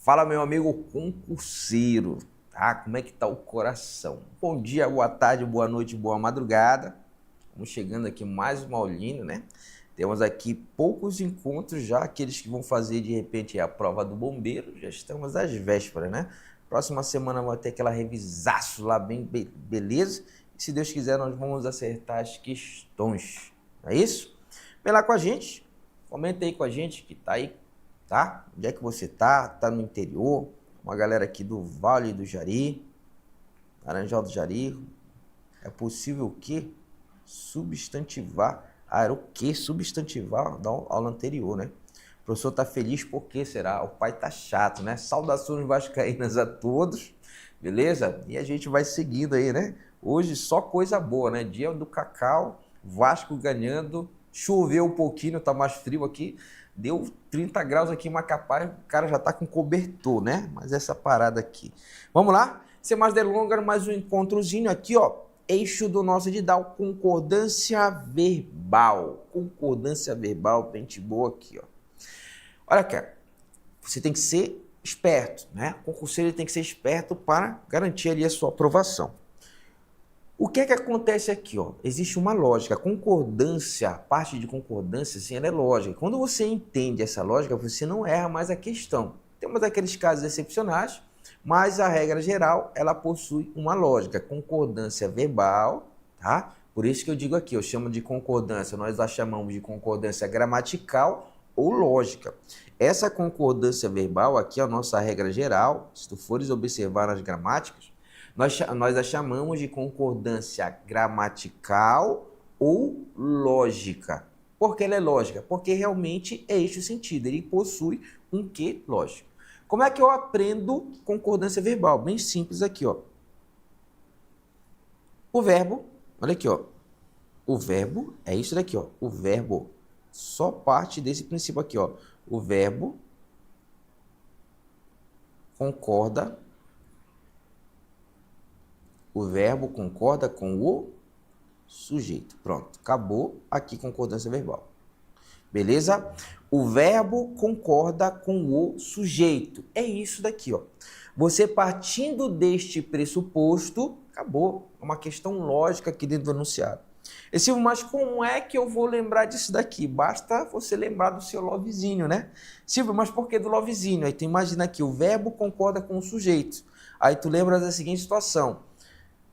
Fala, meu amigo concurseiro, tá? Como é que tá o coração? Bom dia, boa tarde, boa noite, boa madrugada. Vamos chegando aqui mais uma aulinha, né? Temos aqui poucos encontros já, aqueles que vão fazer de repente a prova do bombeiro, já estamos às vésperas, né? Próxima semana vai ter aquela revisaço lá bem beleza. E se Deus quiser, nós vamos acertar as questões, não é isso? Vem lá com a gente, comenta aí com a gente que tá aí, tá? Onde é que você tá? Tá no interior? Uma galera aqui do Vale do Jari, Laranjal do Jari. É possível o quê? Substantivar. Ah, era o quê? Substantivar da aula anterior, né? O professor tá feliz porque será? O pai tá chato, né? Saudações vascaínas a todos, beleza? E a gente vai seguindo aí, né? Hoje só coisa boa, né? Dia do Cacau, Vasco ganhando, choveu um pouquinho, tá mais frio aqui. Deu 30 graus aqui em Macapá, o cara já tá com cobertor, né? Mas essa parada aqui. Vamos lá? Sem mais delongas, mais um encontrozinho aqui, ó. Eixo do nosso edital, concordância verbal. Concordância verbal, pente boa aqui, ó. Olha, cara, você tem que ser esperto, né? O concurseiro tem que ser esperto para garantir ali a sua aprovação. O que é que acontece aqui, ó? Existe uma lógica. A concordância, a parte de concordância, assim, ela é lógica. Quando você entende essa lógica, você não erra mais a questão. Temos aqueles casos excepcionais, mas a regra geral, ela possui uma lógica. Concordância verbal, tá? Por isso que eu digo aqui, eu chamo de concordância, nós a chamamos de concordância gramatical ou lógica. Essa concordância verbal aqui é a nossa regra geral. Se tu fores observar nas gramáticas, nós a chamamos de concordância gramatical ou lógica. Por que ela é lógica? Porque realmente é este o sentido, ele possui um quê lógico. Como é que eu aprendo concordância verbal? Bem simples aqui, ó. O verbo, olha aqui, ó. O verbo é isso daqui, ó. O verbo só parte desse princípio aqui, ó. O verbo concorda. O verbo concorda com o sujeito. Pronto, acabou aqui concordância verbal. Beleza? O verbo concorda com o sujeito. É isso daqui, ó. Você partindo deste pressuposto, acabou. É uma questão lógica aqui dentro do enunciado. Silvio, mas como é que eu vou lembrar disso daqui? Basta você lembrar do seu lovezinho, né? Silvio, mas por que do lovezinho? Aí tu imagina aqui, o verbo concorda com o sujeito. Aí tu lembra da seguinte situação.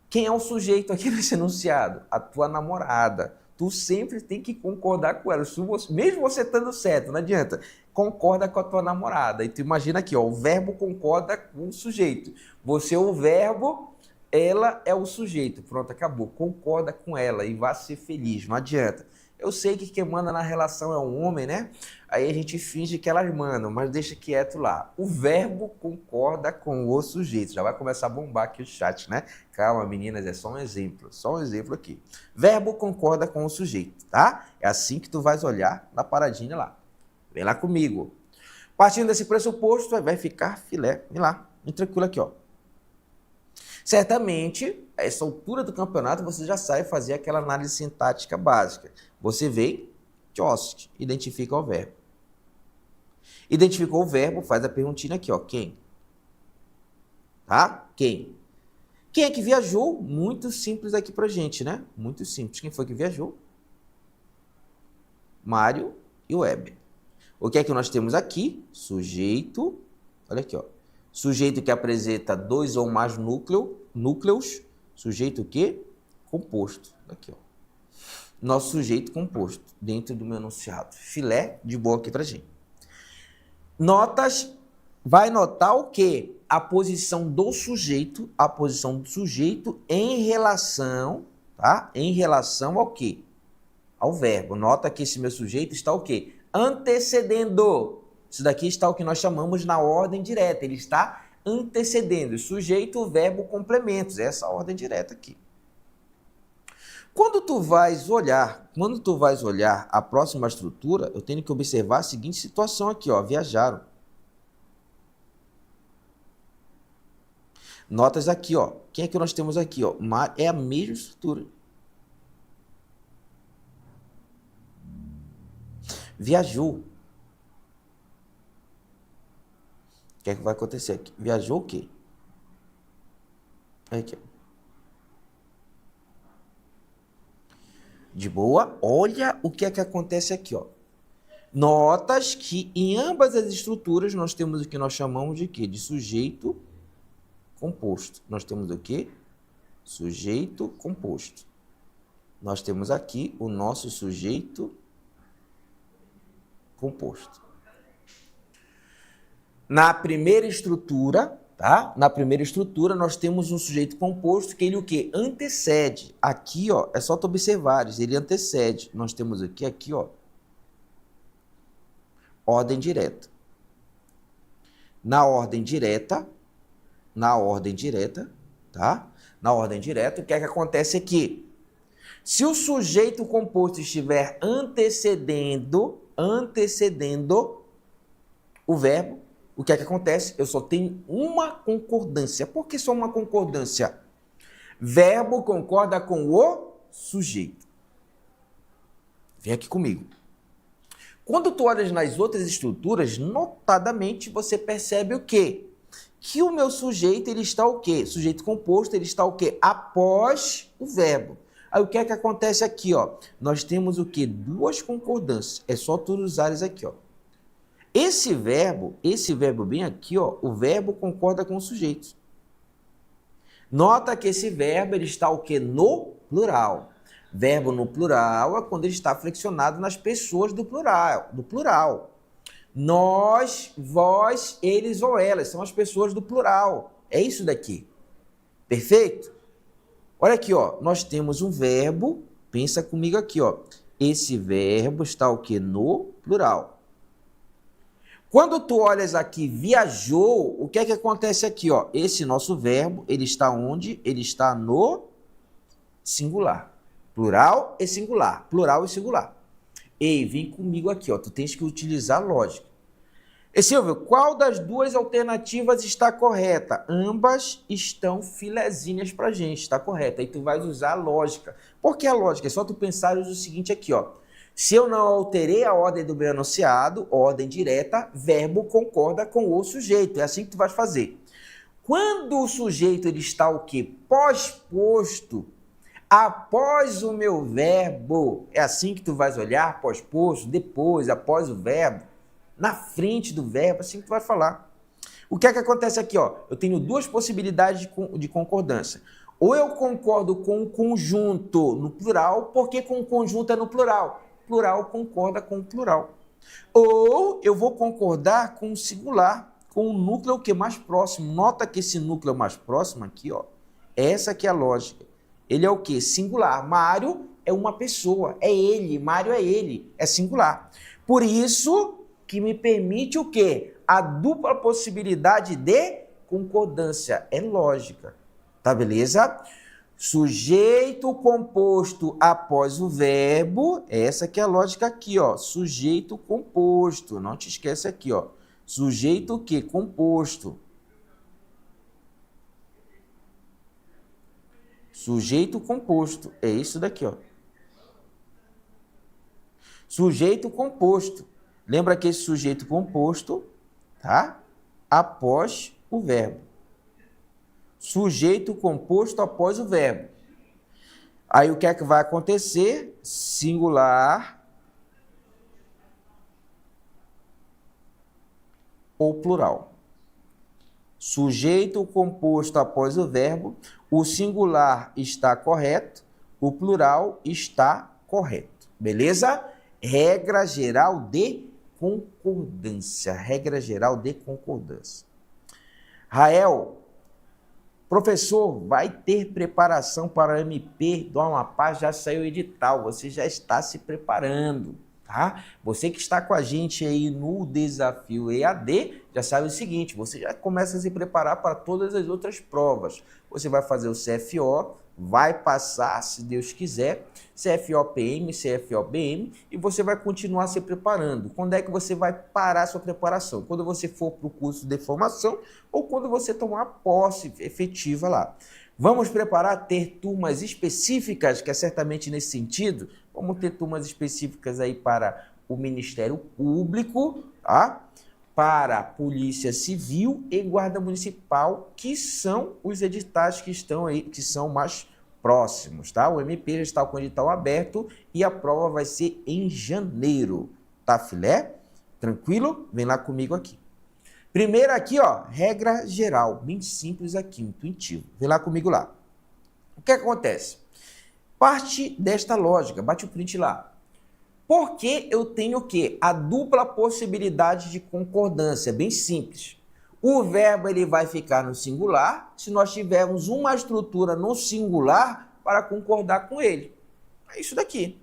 Quem é o sujeito aqui nesse enunciado? A tua namorada. Tu sempre tem que concordar com ela. Mesmo você estando certo, não adianta. Concorda com a tua namorada. E tu imagina aqui, ó, o verbo concorda com o sujeito. Você é o verbo, ela é o sujeito. Pronto, acabou. Concorda com ela e vá ser feliz. Não adianta. Eu sei que quem manda na relação é um homem, né? Aí a gente finge que elas mandam, mas deixa quieto lá. O verbo concorda com o sujeito. Já vai começar a bombar aqui o chat, né? Calma, meninas, é só um exemplo aqui. Verbo concorda com o sujeito, tá? É assim que tu vais olhar na paradinha lá. Vem lá comigo. Partindo desse pressuposto, vai ficar filé. Vem lá, bem tranquilo aqui, ó. Certamente, a essa altura do campeonato, você já sabe fazer aquela análise sintática básica. Você vem, tchost, identifica o verbo. Identificou o verbo, faz a perguntinha aqui, ó. Quem? Tá? Quem? Quem é que viajou? Muito simples aqui pra gente, né? Muito simples. Quem foi que viajou? Mário e Weber. O que é que nós temos aqui? Sujeito. Olha aqui, ó. Sujeito que apresenta dois ou mais núcleos. Sujeito o quê? Composto. Aqui, ó. Nosso sujeito composto dentro do meu enunciado. Filé de boa aqui pra gente. Notas, vai notar o quê? A posição do sujeito em relação, tá? Em relação ao quê? Ao verbo. Nota que esse meu sujeito está o quê? Antecedendo. Isso daqui está o que nós chamamos na ordem direta. Ele está antecedendo. Sujeito, verbo, complementos. Essa ordem direta aqui. Quando tu vais olhar a próxima estrutura, eu tenho que observar a seguinte situação aqui, ó. Viajaram. Notas aqui, ó. Quem é que nós temos aqui, ó? É a mesma estrutura. Viajou. O que é que vai acontecer aqui? Viajou o quê? Aqui, ó. De boa, olha o que é que acontece aqui, ó. Notas que em ambas as estruturas nós temos o que nós chamamos de quê? De sujeito composto. Nós temos o quê? Sujeito composto. Nós temos aqui o nosso sujeito composto. Na primeira estrutura, tá? Na primeira estrutura nós temos um sujeito composto que ele o quê? Antecede. Aqui, ó, é só tu observares, ele antecede. Nós temos aqui, ó, ordem direta. Na ordem direta, tá? Na ordem direta, o que é que acontece aqui? Se o sujeito composto estiver antecedendo o verbo, o que é que acontece? Eu só tenho uma concordância. Por que só uma concordância? Verbo concorda com o sujeito. Vem aqui comigo. Quando tu olhas nas outras estruturas, notadamente você percebe o quê? Que o meu sujeito, ele está o quê? Sujeito composto, ele está o quê? Após o verbo. Aí o que é que acontece aqui, ó? Nós temos o quê? Duas concordâncias. É só tu usares aqui, ó. Esse verbo bem aqui, ó, o verbo concorda com o sujeito. Nota que esse verbo, ele está o quê? No plural. Verbo no plural é quando ele está flexionado nas pessoas do plural. Nós, vós, eles ou elas, são as pessoas do plural. É isso daqui. Perfeito? Olha aqui, ó, nós temos um verbo, pensa comigo aqui, ó. Esse verbo está o quê? No plural. Quando tu olhas aqui, viajou, o que é que acontece aqui, ó? Esse nosso verbo, ele está onde? Ele está no singular. Plural e singular. Plural e singular. Ei, vem comigo aqui, ó. Tu tens que utilizar lógica. E Silvio, qual das duas alternativas está correta? Ambas estão filezinhas pra gente, está correta. Aí tu vai usar a lógica. Por que a lógica? É só tu pensares o seguinte aqui, ó. Se eu não alterei a ordem do meu enunciado, ordem direta, verbo concorda com o sujeito. É assim que tu vais fazer. Quando o sujeito ele está o quê? Pós-posto, após o meu verbo. É assim que tu vais olhar, pós-posto, depois, após o verbo. Na frente do verbo, assim que tu vai falar. O que é que acontece aqui, ó? Eu tenho duas possibilidades de concordância. Ou eu concordo com o conjunto no plural, porque com o conjunto é no plural. Plural concorda com o plural. Ou eu vou concordar com o singular, com o núcleo que é mais próximo. Nota que esse núcleo mais próximo aqui, ó, essa aqui é a lógica. Ele é o quê? Singular. Mário é uma pessoa, é ele. Mário é ele, é singular. Por isso que me permite o quê? A dupla possibilidade de concordância. É lógica. Tá beleza? Sujeito composto após o verbo. Essa que é a lógica aqui, ó. Sujeito composto. Não te esquece aqui, ó. Sujeito o quê? Composto. Sujeito composto. É isso daqui, ó. Sujeito composto. Lembra que esse sujeito composto, tá? Após o verbo. Sujeito composto após o verbo. Aí o que é que vai acontecer? Singular ou plural. Sujeito composto após o verbo, o singular está correto, o plural está correto. Beleza? Regra geral de concordância. Regra geral de concordância. Rael, professor, vai ter preparação para o MP do Amapá, já saiu o edital, você já está se preparando, tá? Você que está com a gente aí no desafio EAD, já sabe o seguinte, você já começa a se preparar para todas as outras provas. Você vai fazer o CFO, vai passar, se Deus quiser, CFO-PM, CFO-BM, e você vai continuar se preparando. Quando é que você vai parar a sua preparação? Quando você for para o curso de formação ou quando você tomar posse efetiva lá. Vamos preparar, ter turmas específicas, que é certamente nesse sentido, vamos ter turmas específicas aí para o Ministério Público, tá? para a Polícia Civil e Guarda Municipal, que são os editais que estão aí, que são mais próximos, tá? O MP já está com o edital aberto e a prova vai ser em janeiro, tá, filé? Tranquilo? Vem lá comigo aqui. Primeiro aqui, ó, regra geral, bem simples aqui, intuitivo. Vem lá comigo lá. O que acontece? Parte desta lógica, bate o print lá. Porque eu tenho o quê? A dupla possibilidade de concordância, bem simples. O verbo ele vai ficar no singular se nós tivermos uma estrutura no singular para concordar com ele. É isso daqui.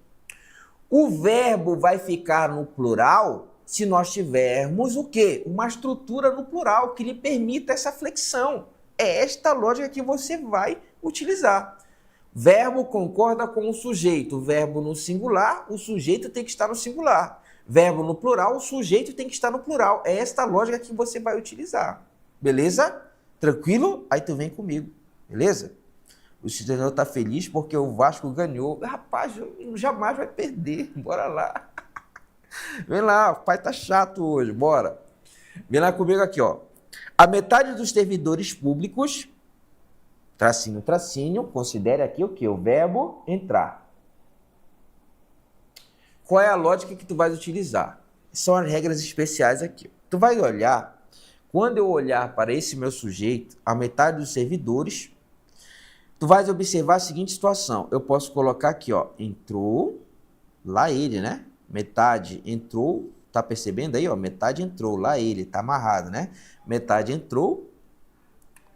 O verbo vai ficar no plural se nós tivermos o quê? Uma estrutura no plural que lhe permita essa flexão. É esta lógica que você vai utilizar. Verbo concorda com o sujeito. Verbo no singular, o sujeito tem que estar no singular. Verbo no plural, o sujeito tem que estar no plural. É esta lógica que você vai utilizar. Beleza? Tranquilo? Aí tu vem comigo. Beleza? O cidadão tá feliz porque o Vasco ganhou. Rapaz, jamais vai perder. Bora lá. Vem lá, o pai tá chato hoje. Bora. Vem lá comigo aqui, ó. A metade dos servidores públicos... Tracinho, tracinho, considere aqui o que? O verbo entrar. Qual é a lógica que tu vais utilizar? São as regras especiais aqui. Tu vai olhar, quando eu olhar para esse meu sujeito, a metade dos servidores, tu vais observar a seguinte situação. Eu posso colocar aqui, ó, entrou, lá ele, né? Metade entrou, tá percebendo aí, ó? Metade entrou, lá ele, tá amarrado, né? Metade entrou,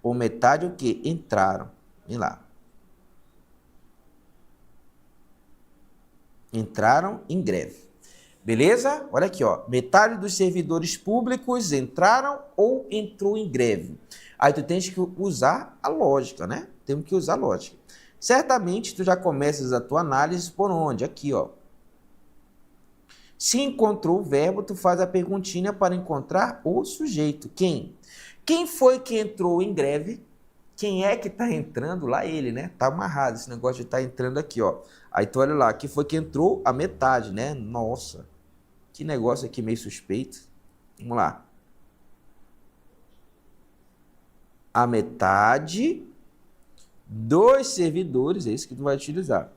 ou metade o quê? Entraram. Vem lá. Entraram em greve. Beleza? Olha aqui, ó. Metade dos servidores públicos entraram ou entrou em greve. Aí tu tens que usar a lógica, né? Temos que usar a lógica. Certamente tu já começas a tua análise por onde? Aqui, ó. Se encontrou o verbo, tu faz a perguntinha para encontrar o sujeito. Quem? Quem foi que entrou em greve? Quem é que está entrando? Lá ele, né? Tá amarrado esse negócio de estar entrando aqui, ó. Aí tu olha lá, que foi que entrou a metade, né? Nossa, que negócio aqui meio suspeito. Vamos lá. A metade dos servidores, é isso que tu vai utilizar.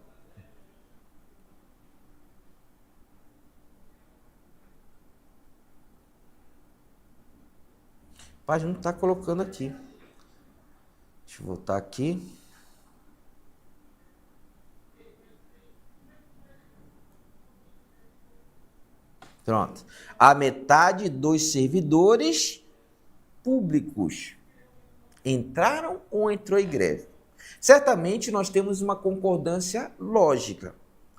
A página não está colocando aqui. Deixa eu voltar aqui. Pronto. A metade dos servidores públicos entraram ou entrou em greve. Certamente nós temos uma concordância lógica.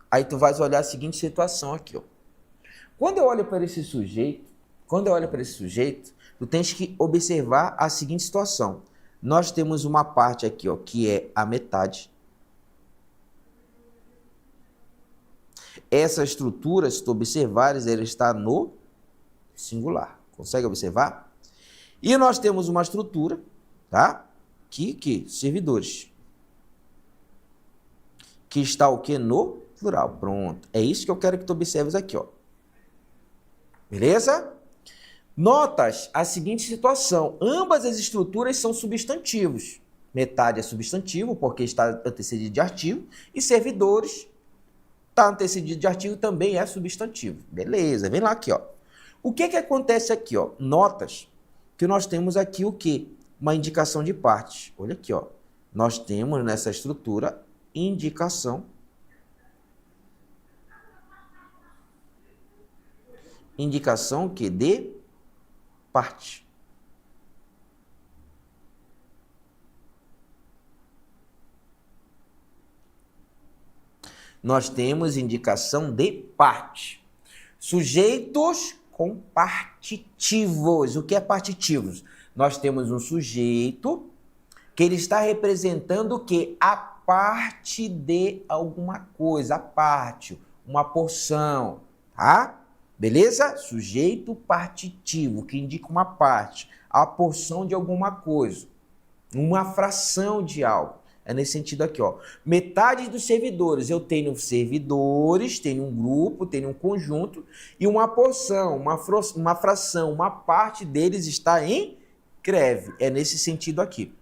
Aí tu vais olhar a seguinte situação aqui, ó. Quando eu olho para esse sujeito, tu tens que observar a seguinte situação. Nós temos uma parte aqui, ó, que é a metade. Essa estrutura, se tu observares, ela está no singular. Consegue observar? E nós temos uma estrutura, tá? Que servidores. Que está o que? No plural. Pronto. É isso que eu quero que tu observes aqui, ó. Beleza? Notas a seguinte situação. Ambas as estruturas são substantivos. Metade é substantivo, porque está antecedido de artigo. E servidores, está antecedido de artigo, também é substantivo. Beleza, vem lá aqui, ó. O que acontece aqui, ó? Notas que nós temos aqui o quê? Uma indicação de partes. Olha aqui, ó. Nós temos nessa estrutura indicação. Indicação que de parte. Nós temos indicação de parte. Sujeitos com partitivos. O que é partitivos? Nós temos um sujeito que ele está representando o quê? A parte de alguma coisa, a parte, uma porção, tá? Beleza? Sujeito partitivo, que indica uma parte, a porção de alguma coisa, uma fração de algo. É nesse sentido aqui, ó. Metade dos servidores. Eu tenho servidores, tenho um grupo, tenho um conjunto e uma porção, uma fração, uma parte deles está em CREV. É nesse sentido aqui.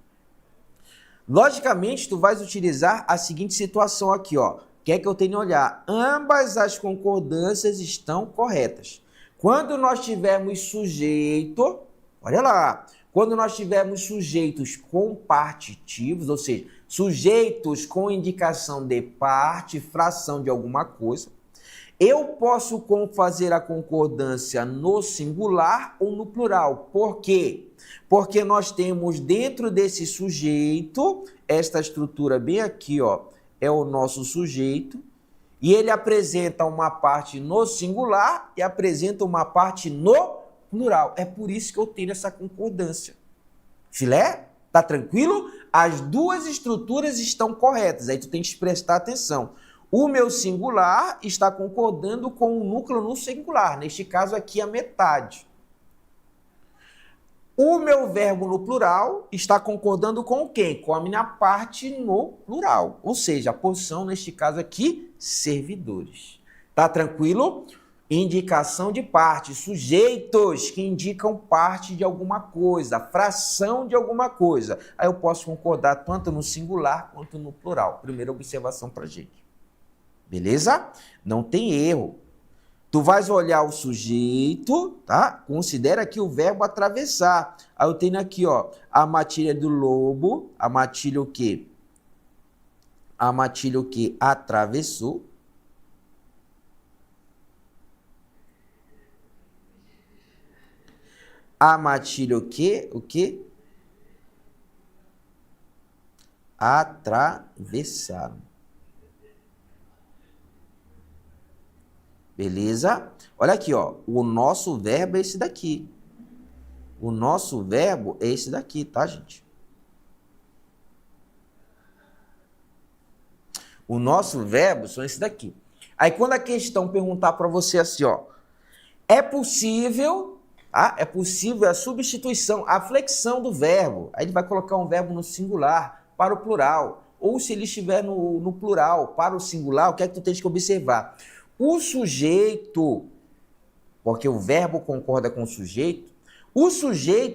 Logicamente, tu vais utilizar a seguinte situação aqui, ó. Que é que eu tenho que olhar? Ambas as concordâncias estão corretas. Quando nós tivermos sujeito, olha lá, quando nós tivermos sujeitos compartitivos, ou seja, sujeitos com indicação de parte, fração de alguma coisa, eu posso fazer a concordância no singular ou no plural. Por quê? Porque nós temos dentro desse sujeito, esta estrutura bem aqui, ó, é o nosso sujeito, e ele apresenta uma parte no singular e apresenta uma parte no plural. É por isso que eu tenho essa concordância. Filé? Tá tranquilo? As duas estruturas estão corretas. Aí tu tem que prestar atenção. O meu singular está concordando com o núcleo no singular. Neste caso aqui, a metade. O meu verbo no plural está concordando com quem? Com a minha parte no plural. Ou seja, a posição, neste caso aqui, servidores. Tá tranquilo? Indicação de parte, sujeitos que indicam parte de alguma coisa, fração de alguma coisa. Aí eu posso concordar tanto no singular quanto no plural. Primeira observação para a gente. Beleza? Não tem erro. Tu vais olhar o sujeito, tá? Considera aqui o verbo atravessar. Aí eu tenho aqui, ó, a matilha do lobo, a matilha o quê? A matilha o quê? Atravessou. A matilha o quê? O quê? Atravessaram. Beleza? Olha aqui, ó. O nosso verbo é esse daqui. O nosso verbo é esse daqui, tá, gente? O nosso verbo são esse daqui. Aí quando a questão perguntar para você assim, ó, é possível, tá? É possível a substituição, a flexão do verbo. Aí ele vai colocar um verbo no singular para o plural. Ou se ele estiver no plural para o singular, o que é que tu tens que observar? O sujeito, porque o verbo concorda com o sujeito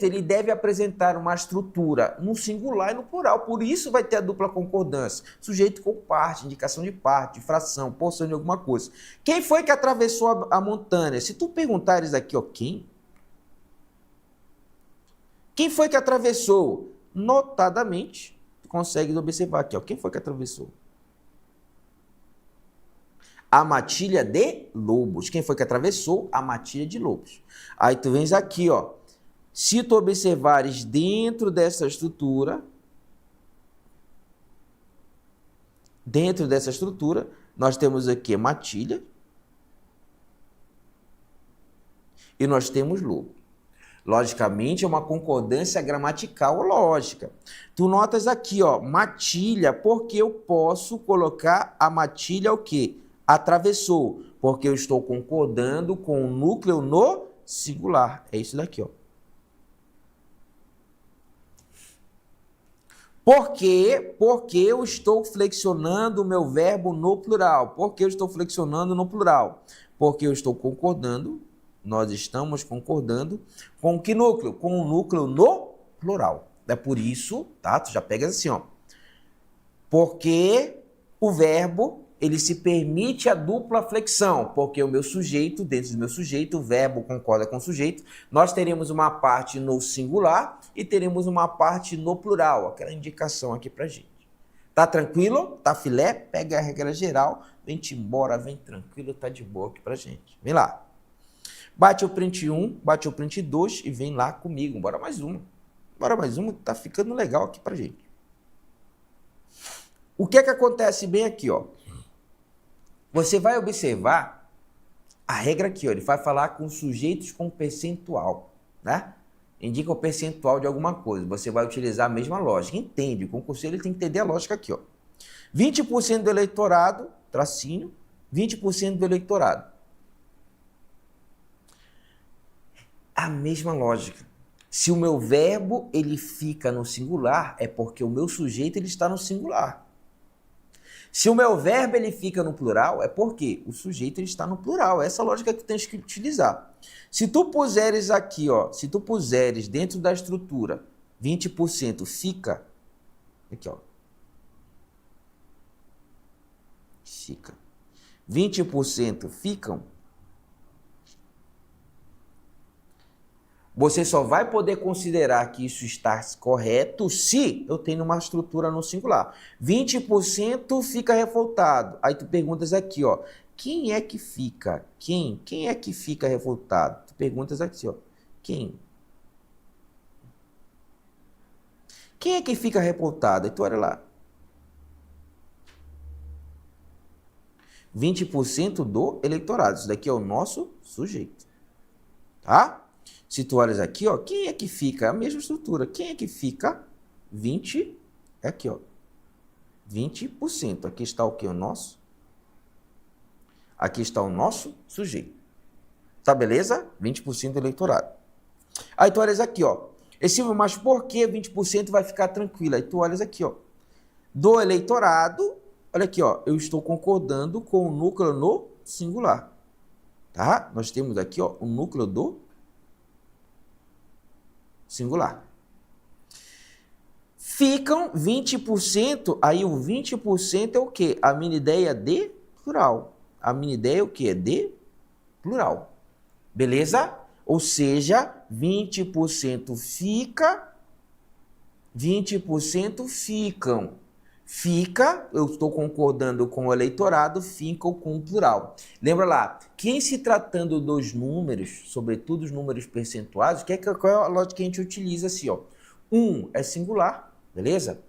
ele deve apresentar uma estrutura no singular e no plural, por isso vai ter a dupla concordância. Sujeito com parte, indicação de parte, fração, porção de alguma coisa. Quem foi que atravessou a montanha? Se tu perguntares aqui, ó, quem? Quem foi que atravessou? Notadamente, tu consegue observar aqui, ó, quem foi que atravessou? A matilha de lobos. Quem foi que atravessou? A matilha de lobos. Aí tu vens aqui, ó. Se tu observares dentro dessa estrutura, nós temos aqui a matilha e nós temos lobo. Logicamente, é uma concordância gramatical ou lógica. Tu notas aqui, ó, matilha, porque eu posso colocar a matilha o quê? Atravessou, porque eu estou concordando com o núcleo no singular. É isso daqui, ó. Por quê? Porque eu estou flexionando o meu verbo no plural. Por que eu estou flexionando no plural? Porque eu estou concordando, nós estamos concordando com que núcleo? Com o núcleo no plural. É por isso, tá? Tu já pega assim, ó. Porque o verbo ele se permite a dupla flexão, porque o meu sujeito, dentro do meu sujeito, o verbo concorda com o sujeito, nós teremos uma parte no singular e teremos uma parte no plural, aquela indicação aqui pra gente. Tá tranquilo? Tá filé? Pega a regra geral, vem-te embora, vem tranquilo, tá de boa aqui pra gente. Vem lá. Bate o print 1, bate o print 2 e vem lá comigo. Bora mais uma. Bora mais uma, tá ficando legal aqui pra gente. O que é que acontece bem aqui, ó? Você vai observar a regra aqui, ó, ele vai falar com sujeitos com percentual, né? Indica o percentual de alguma coisa. Você vai utilizar a mesma lógica. Entende? O concurseiro ele tem que entender a lógica aqui, ó. 20% do eleitorado, tracinho, 20% do eleitorado. A mesma lógica. Se o meu verbo ele fica no singular, é porque o meu sujeito ele está no singular. Se o meu verbo ele fica no plural, é porque o sujeito ele está no plural. Essa é a lógica que tu tens que utilizar. Se tu puseres aqui, ó, se tu puseres dentro da estrutura 20% fica, aqui, ó, fica, 20% ficam, você só vai poder considerar que isso está correto se eu tenho uma estrutura no singular. 20% fica revoltado. Aí tu perguntas aqui, ó, quem é que fica? Quem? Quem é que fica revoltado? Tu perguntas aqui, ó, quem? Quem é que fica revoltado? Aí tu olha lá. 20% do eleitorado. Isso daqui é o nosso sujeito. Tá? Se tu olhas aqui, ó, quem é que fica? A mesma estrutura. Quem é que fica? 20, é aqui, ó. 20%. Aqui está o que? O nosso? Aqui está o nosso sujeito. Tá beleza? 20% do eleitorado. Aí tu olhas aqui, ó. Mas por que 20% vai ficar tranquilo? Aí tu olhas aqui, ó. Do eleitorado, olha aqui, ó. Eu estou concordando com o núcleo no singular. Tá? Nós temos aqui, ó, o núcleo do singular. Ficam 20%, aí o 20% é o quê? A minha ideia de plural. A minha ideia é o quê? De plural. Beleza? Ou seja, 20% fica, 20% ficam. Fica, eu estou concordando com o eleitorado, ficam com o plural. Lembra lá, que em se tratando dos números, sobretudo os números percentuais, qual é a lógica que a gente utiliza assim, ó? 1 é singular, beleza?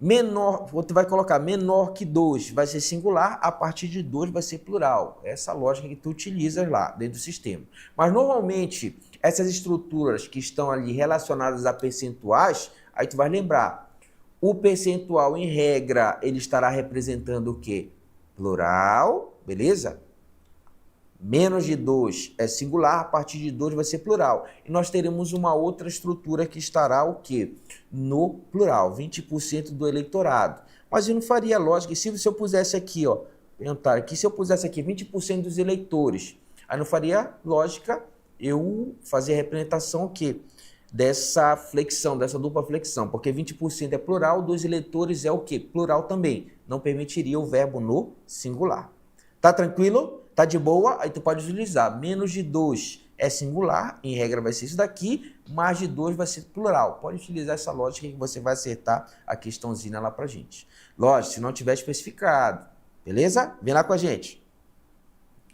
Menor, você vai colocar menor que 2, vai ser singular, a partir de 2 vai ser plural. Essa lógica que tu utilizas lá dentro do sistema. Mas normalmente, essas estruturas que estão ali relacionadas a percentuais, aí tu vai lembrar, o percentual, em regra, ele estará representando o quê? Plural, beleza? Menos de 2 é singular, a partir de 2 vai ser plural. E nós teremos uma outra estrutura que estará o quê? No plural, 20% do eleitorado. Mas eu não faria lógica, se eu pusesse aqui, ó, perguntar aqui, se eu pusesse aqui 20% dos eleitores, aí não faria lógica eu fazer a representação o quê? Dessa flexão, dessa dupla flexão, porque 20% é plural, dos eleitores é o quê? Plural também. Não permitiria o verbo no singular. Tá tranquilo? Tá de boa? Aí tu pode utilizar. Menos de 2 é singular, em regra vai ser isso daqui, mais de 2 vai ser plural. Pode utilizar essa lógica que você vai acertar a questãozinha lá pra gente. Lógico, se não tiver especificado. Beleza? Vem lá com a gente.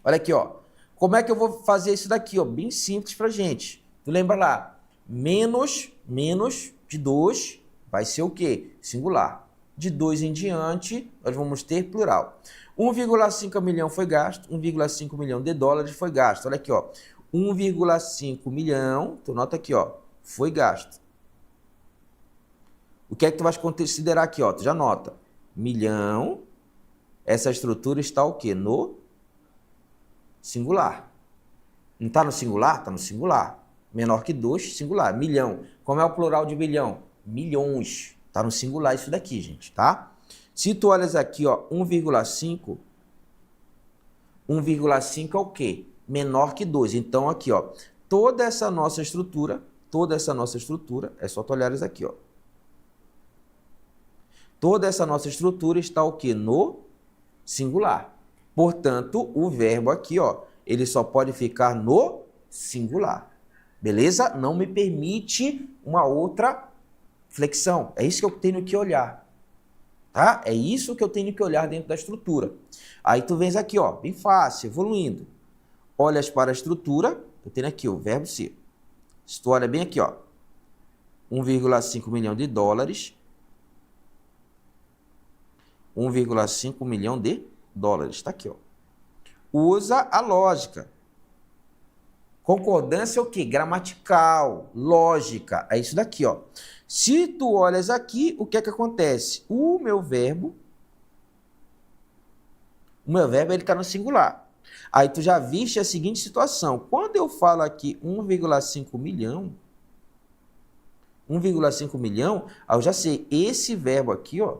Olha aqui, ó. Como é que eu vou fazer isso daqui, ó? Bem simples pra gente. Tu lembra lá? Menos de 2 vai ser o quê? Singular. De 2 em diante, nós vamos ter plural. 1,5 milhão foi gasto, 1,5 milhão de dólares foi gasto. Olha aqui, ó. 1,5 milhão, tu nota aqui, ó, foi gasto. O que é que tu vai considerar aqui, ó? Tu já nota. Milhão, essa estrutura está o quê? No singular. Não está no singular? Está no singular. Menor que 2, singular. Milhão. Como é o plural de milhão? Milhões. Está no singular isso daqui, gente, tá? Se tu olhas aqui, ó, 1,5, 1,5 é o quê? Menor que 2. Então, aqui, ó, toda essa nossa estrutura, é só tu olhares aqui, ó. Toda essa nossa estrutura está o quê? No singular. Portanto, o verbo aqui, ó, ele só pode ficar no singular. Beleza? Não me permite uma outra flexão. É isso que eu tenho que olhar. Tá? É isso que eu tenho que olhar dentro da estrutura. Aí tu vens aqui, ó, bem fácil, evoluindo. Olhas para a estrutura, eu tenho aqui o verbo ser. Se tu olha bem aqui, ó, 1,5 milhão de dólares, 1,5 milhão de dólares, está aqui, ó. Usa a lógica. Concordância é o quê? Gramatical, lógica, é isso daqui, ó. Se tu olhas aqui, o que é que acontece? O meu verbo ele está no singular. Aí tu já viste a seguinte situação. Quando eu falo aqui 1,5 milhão, 1,5 milhão, eu já sei, esse verbo aqui, ó,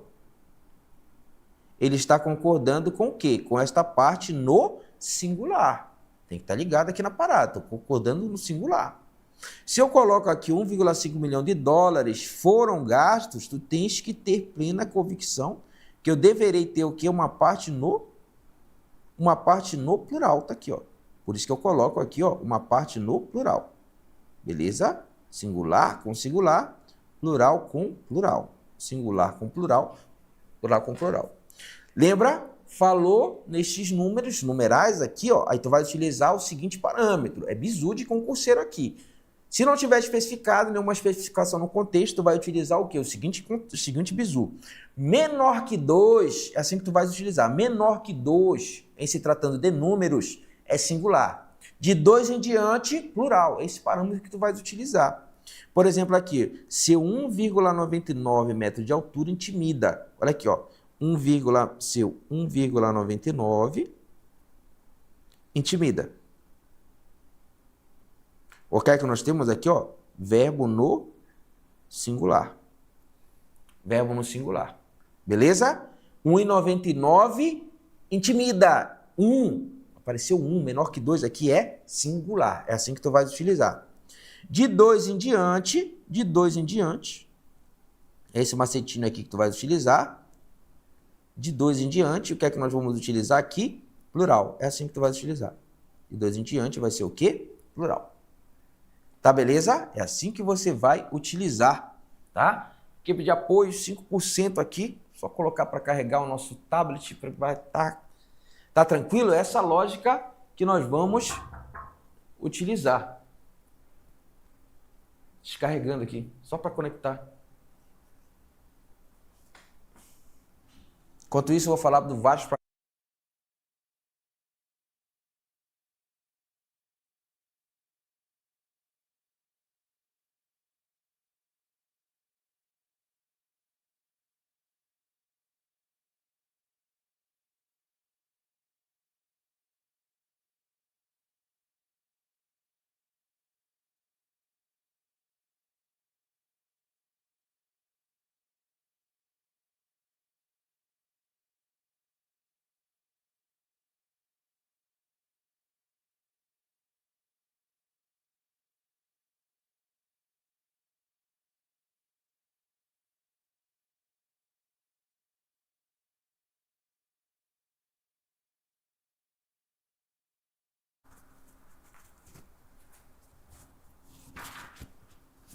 ele está concordando com o quê? Com esta parte no singular. Tem que estar ligado aqui na parada, estou concordando no singular. Se eu coloco aqui 1,5 milhão de dólares foram gastos, tu tens que ter plena convicção que eu deverei ter o quê? Uma parte no plural, tá aqui, ó. Por isso que eu coloco aqui, ó, uma parte no plural. Beleza? Singular com singular, plural com plural. Singular com plural, plural com plural. Lembra? Falou nestes números, numerais aqui, ó, aí tu vai utilizar o seguinte parâmetro, é bizu de concurseiro aqui. Se não tiver especificado nenhuma especificação no contexto, tu vai utilizar o quê? O seguinte bizu. Menor que 2, é assim que tu vai utilizar. Menor que 2, em se tratando de números, é singular. De 2 em diante, plural. É esse parâmetro que tu vai utilizar. Por exemplo, aqui, seu 1,99 metro de altura intimida. Olha aqui, ó. Seu 1,99 intimida. O que é que nós temos aqui, ó? Verbo no singular. Verbo no singular. Beleza? 1,99 intimida. 1. Apareceu 1, menor que 2 aqui é singular. É assim que tu vai utilizar. De 2 em diante, esse macetinho aqui que tu vai utilizar. De 2 em diante, o que é que nós vamos utilizar aqui? Plural. É assim que tu vai utilizar. De 2 em diante vai ser o quê? Plural. Tá, beleza? É assim que você vai utilizar, tá? Equipe de apoio, 5% aqui. Só colocar para carregar o nosso tablet, vai tá tranquilo? É essa lógica que nós vamos utilizar. Descarregando aqui, só para conectar. Enquanto isso, eu vou falar do Vasco.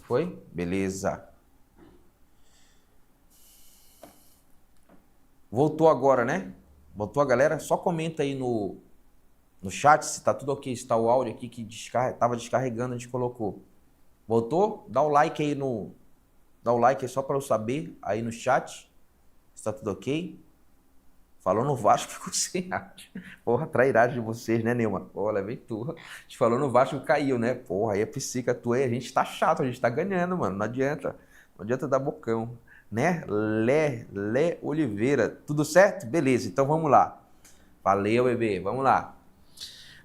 Foi? Beleza. Voltou agora, né? Voltou a galera? Só comenta aí no chat se tá tudo ok, se tá o áudio aqui que tava descarregando, a gente colocou. Voltou? Dá o like aí Dá o like aí só para eu saber aí no chat se tá tudo ok. Falou no Vasco, ficou sem áudio. Porra, trairagem de vocês, né, Neuma? Olha, vem tu. A gente falou no Vasco, caiu, né? Porra, aí é psica tua aí. A gente tá chato, a gente tá ganhando, mano. Não adianta. Não adianta dar bocão. Né? Lé Oliveira. Tudo certo? Beleza, então vamos lá. Valeu, bebê. Vamos lá.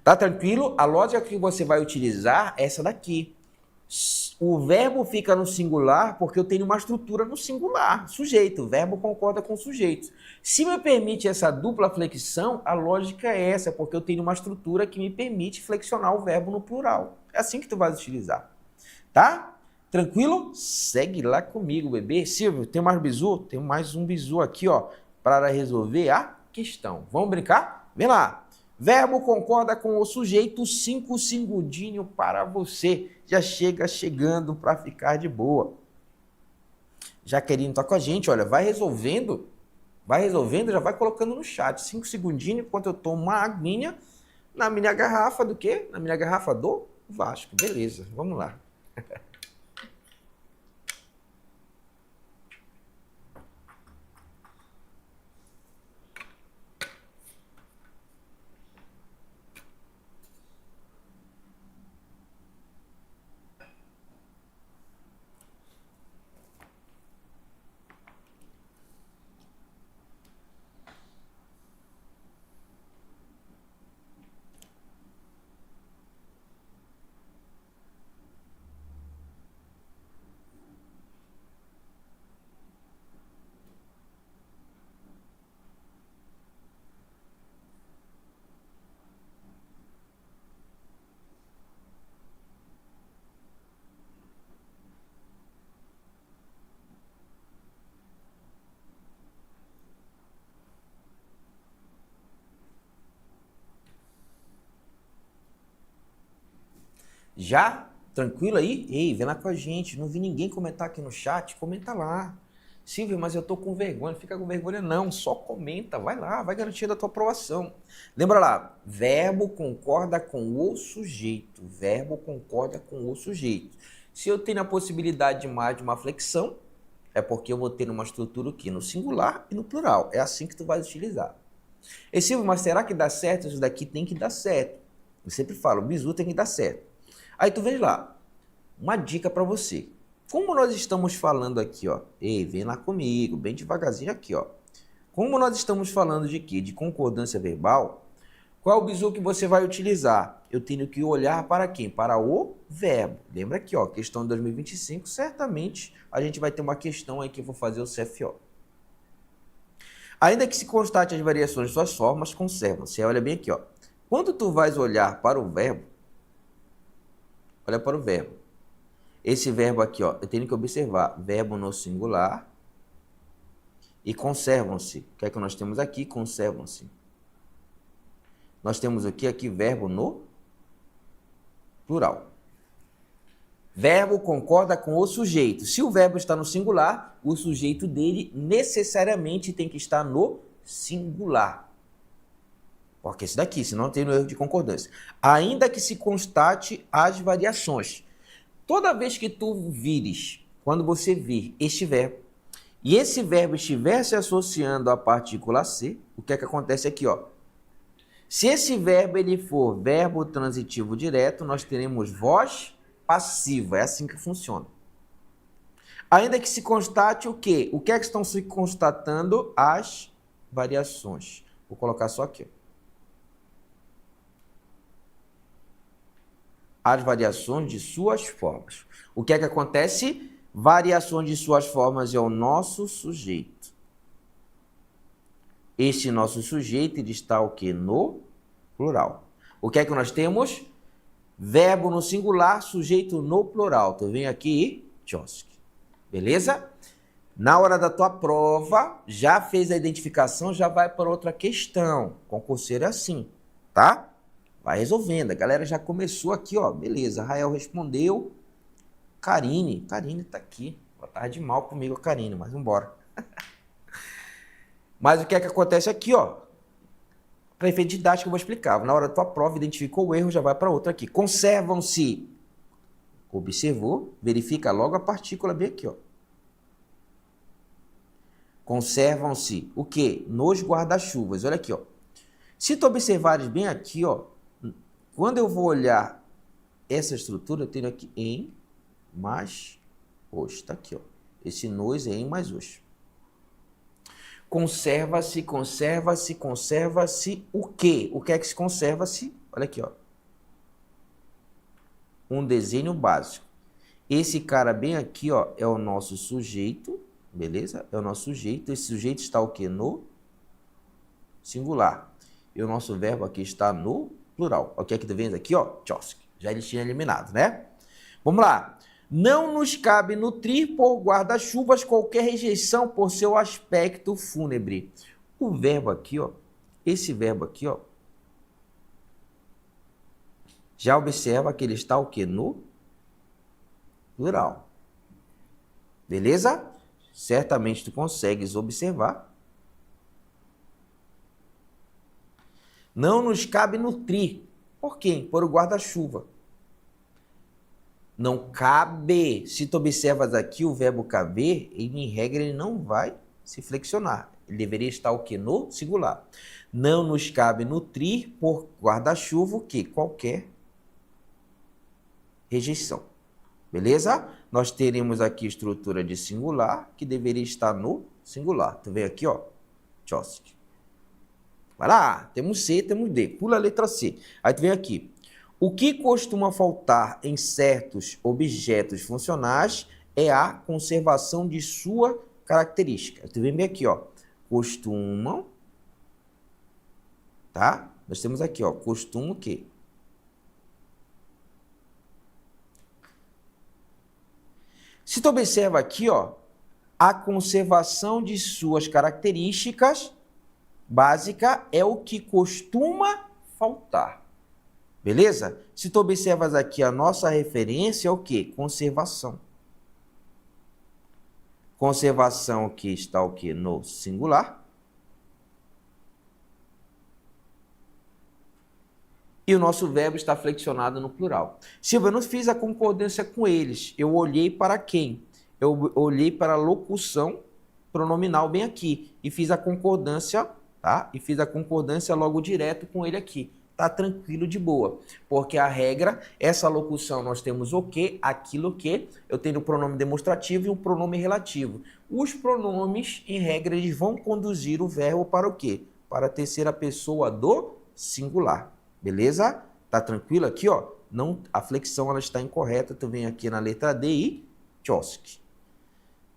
Tá tranquilo? A lógica que você vai utilizar é essa daqui. O verbo fica no singular porque eu tenho uma estrutura no singular. Sujeito, o verbo concorda com o sujeito. Se me permite essa dupla flexão, a lógica é essa, porque eu tenho uma estrutura que me permite flexionar o verbo no plural. É assim que tu vai utilizar. Tá? Tranquilo? Segue lá comigo, bebê. Silvio, tem mais bizu? Tem mais um bizu aqui, ó, para resolver a questão. Vamos brincar? Vem lá. Verbo concorda com o sujeito, 5 segundinhos para você. Já chegando para ficar de boa. Jaqueline tá com a gente, olha, vai resolvendo, já vai colocando no chat. 5 segundinhos, enquanto eu tomo uma aguinha na minha garrafa do quê? Na minha garrafa do Vasco. Beleza, vamos lá. Já? Tranquilo aí? Ei, vem lá com a gente. Não vi ninguém comentar aqui no chat. Comenta lá. Silvio, mas eu tô com vergonha. Não fica com vergonha não. Só comenta. Vai lá, vai garantindo a tua aprovação. Lembra lá. Verbo concorda com o sujeito. Verbo concorda com o sujeito. Se eu tenho a possibilidade de mais de uma flexão, é porque eu vou ter uma estrutura aqui no singular e no plural. É assim que tu vai utilizar. E Silvio, mas será que dá certo? Isso daqui tem que dar certo. Eu sempre falo, o bizu tem que dar certo. Aí tu vê lá, uma dica para você. Como nós estamos falando aqui, ó. Ei, vem lá comigo, bem devagarzinho aqui, ó. Como nós estamos falando de quê? De concordância verbal. Qual é o bizu que você vai utilizar? Eu tenho que olhar para quem? Para o verbo. Lembra aqui, ó, questão de 2025, certamente a gente vai ter uma questão aí que eu vou fazer o CFO. Ainda que se constate as variações de suas formas, conservam-se. Olha bem aqui, ó. Quando tu vais olhar para o verbo, olha para o verbo. Esse verbo aqui, ó, eu tenho que observar. Verbo no singular e conservam-se. O que é que nós temos aqui? Conservam-se. Nós temos aqui verbo no plural. Verbo concorda com o sujeito. Se o verbo está no singular, o sujeito dele necessariamente tem que estar no singular. Porque esse daqui, senão tem no erro de concordância. Ainda que se constate as variações. Toda vez que tu vires, quando você vir este verbo, e esse verbo estiver se associando à partícula ser, o que é que acontece aqui, ó? Se esse verbo ele for verbo transitivo direto, nós teremos voz passiva. É assim que funciona. Ainda que se constate o quê? O que é que estão se constatando? As variações. Vou colocar só aqui, ó. As variações de suas formas. O que é que acontece? Variações de suas formas é o nosso sujeito. Este nosso sujeito ele está o quê? No plural. O que é que nós temos? Verbo no singular, sujeito no plural. Tu vem aqui e tchosk. Beleza? Na hora da tua prova, já fez a identificação, já vai para outra questão. Concurseiro é assim, tá? Vai resolvendo. A galera já começou aqui, ó. Beleza, Rael respondeu. Karine tá aqui. Boa tarde mal comigo, Karine, mas vambora. Mas o que é que acontece aqui, ó? Para efeito didático eu vou explicar. Na hora da tua prova, identificou o erro, já vai para outra aqui. Conservam-se. Observou, verifica logo a partícula bem aqui, ó. Conservam-se o quê? Nos guarda-chuvas. Olha aqui, ó. Se tu observares bem aqui, ó, quando eu vou olhar essa estrutura, eu tenho aqui em mais os. Tá aqui, ó. Esse nos é em mais os. Conserva-se, conserva-se, conserva-se o quê? O que é que se conserva-se? Olha aqui, ó. Um desenho básico. Esse cara bem aqui, ó, é o nosso sujeito, beleza? É o nosso sujeito. Esse sujeito está o quê? No singular. E o nosso verbo aqui está no plural. O que é que tu vês aqui, ó? Tchosk. Já ele tinha eliminado, né? Vamos lá. Não nos cabe nutrir por guarda-chuvas qualquer rejeição por seu aspecto fúnebre. O verbo aqui, ó, esse verbo aqui, ó, já observa que ele está o quê? No plural. Beleza? Certamente tu consegues observar. Não nos cabe nutrir. Por quê? Por o guarda-chuva. Não cabe. Se tu observas aqui o verbo caber, em regra ele não vai se flexionar. Ele deveria estar o quê? No singular. Não nos cabe nutrir por guarda-chuva o quê? Qualquer rejeição. Beleza? Nós teremos aqui estrutura de singular, que deveria estar no singular. Tu vem aqui, ó. Tchosk. Vai lá. Temos C, temos D. Pula a letra C. Aí tu vem aqui. O que costuma faltar em certos objetos funcionais é a conservação de sua característica. Tu vem bem aqui, ó. Costumam, tá? Nós temos aqui, ó. Costumam o quê? Se tu observa aqui, ó, a conservação de suas características básica é o que costuma faltar. Beleza? Se tu observas aqui, a nossa referência é o quê? Conservação. Conservação que está o quê? No singular. E o nosso verbo está flexionado no plural. Silvia, eu não fiz a concordância com eles. Eu olhei para quem? Eu olhei para a locução pronominal bem aqui. E fiz a concordância, tá? E fiz a concordância logo direto com ele aqui. Tá tranquilo, de boa. Porque a regra, essa locução, nós temos o que, aquilo que. Eu tenho o pronome demonstrativo e o pronome relativo. Os pronomes, em regra, eles vão conduzir o verbo para o quê? Para a terceira pessoa do singular. Beleza? Tá tranquilo aqui, ó? Não, a flexão ela está incorreta. Tu vem aqui na letra D e tchosque.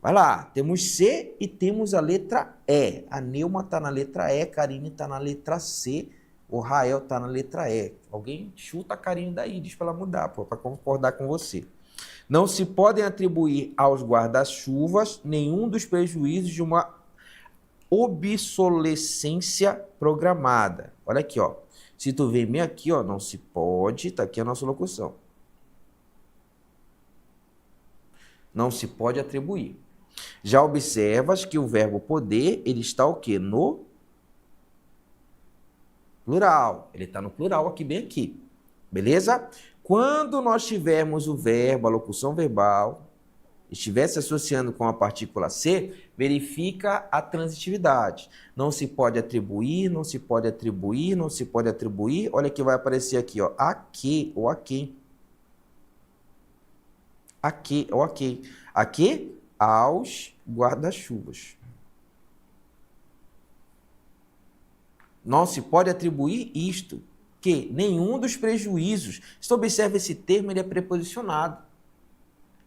Vai lá, temos C e temos a letra E. A Neuma tá na letra E, Karine tá na letra C, o Rael tá na letra E. Alguém chuta a Karine daí, diz para ela mudar, para concordar com você. Não se podem atribuir aos guarda-chuvas nenhum dos prejuízos de uma obsolescência programada. Olha aqui, ó. Se tu vem bem aqui, ó, não se pode, tá aqui a nossa locução. Não se pode atribuir. Já observas que o verbo poder, ele está o quê? No plural. Ele está no plural aqui, bem aqui. Beleza? Quando nós tivermos o verbo, a locução verbal, estiver se associando com a partícula ser, verifica a transitividade. Não se pode atribuir, não se pode atribuir, não se pode atribuir. Olha que vai aparecer aqui, ó, a que ou a quem. A que ou a quem. A que? Aos guarda-chuvas. Não se pode atribuir isto, que nenhum dos prejuízos. Se tu observa esse termo, ele é preposicionado.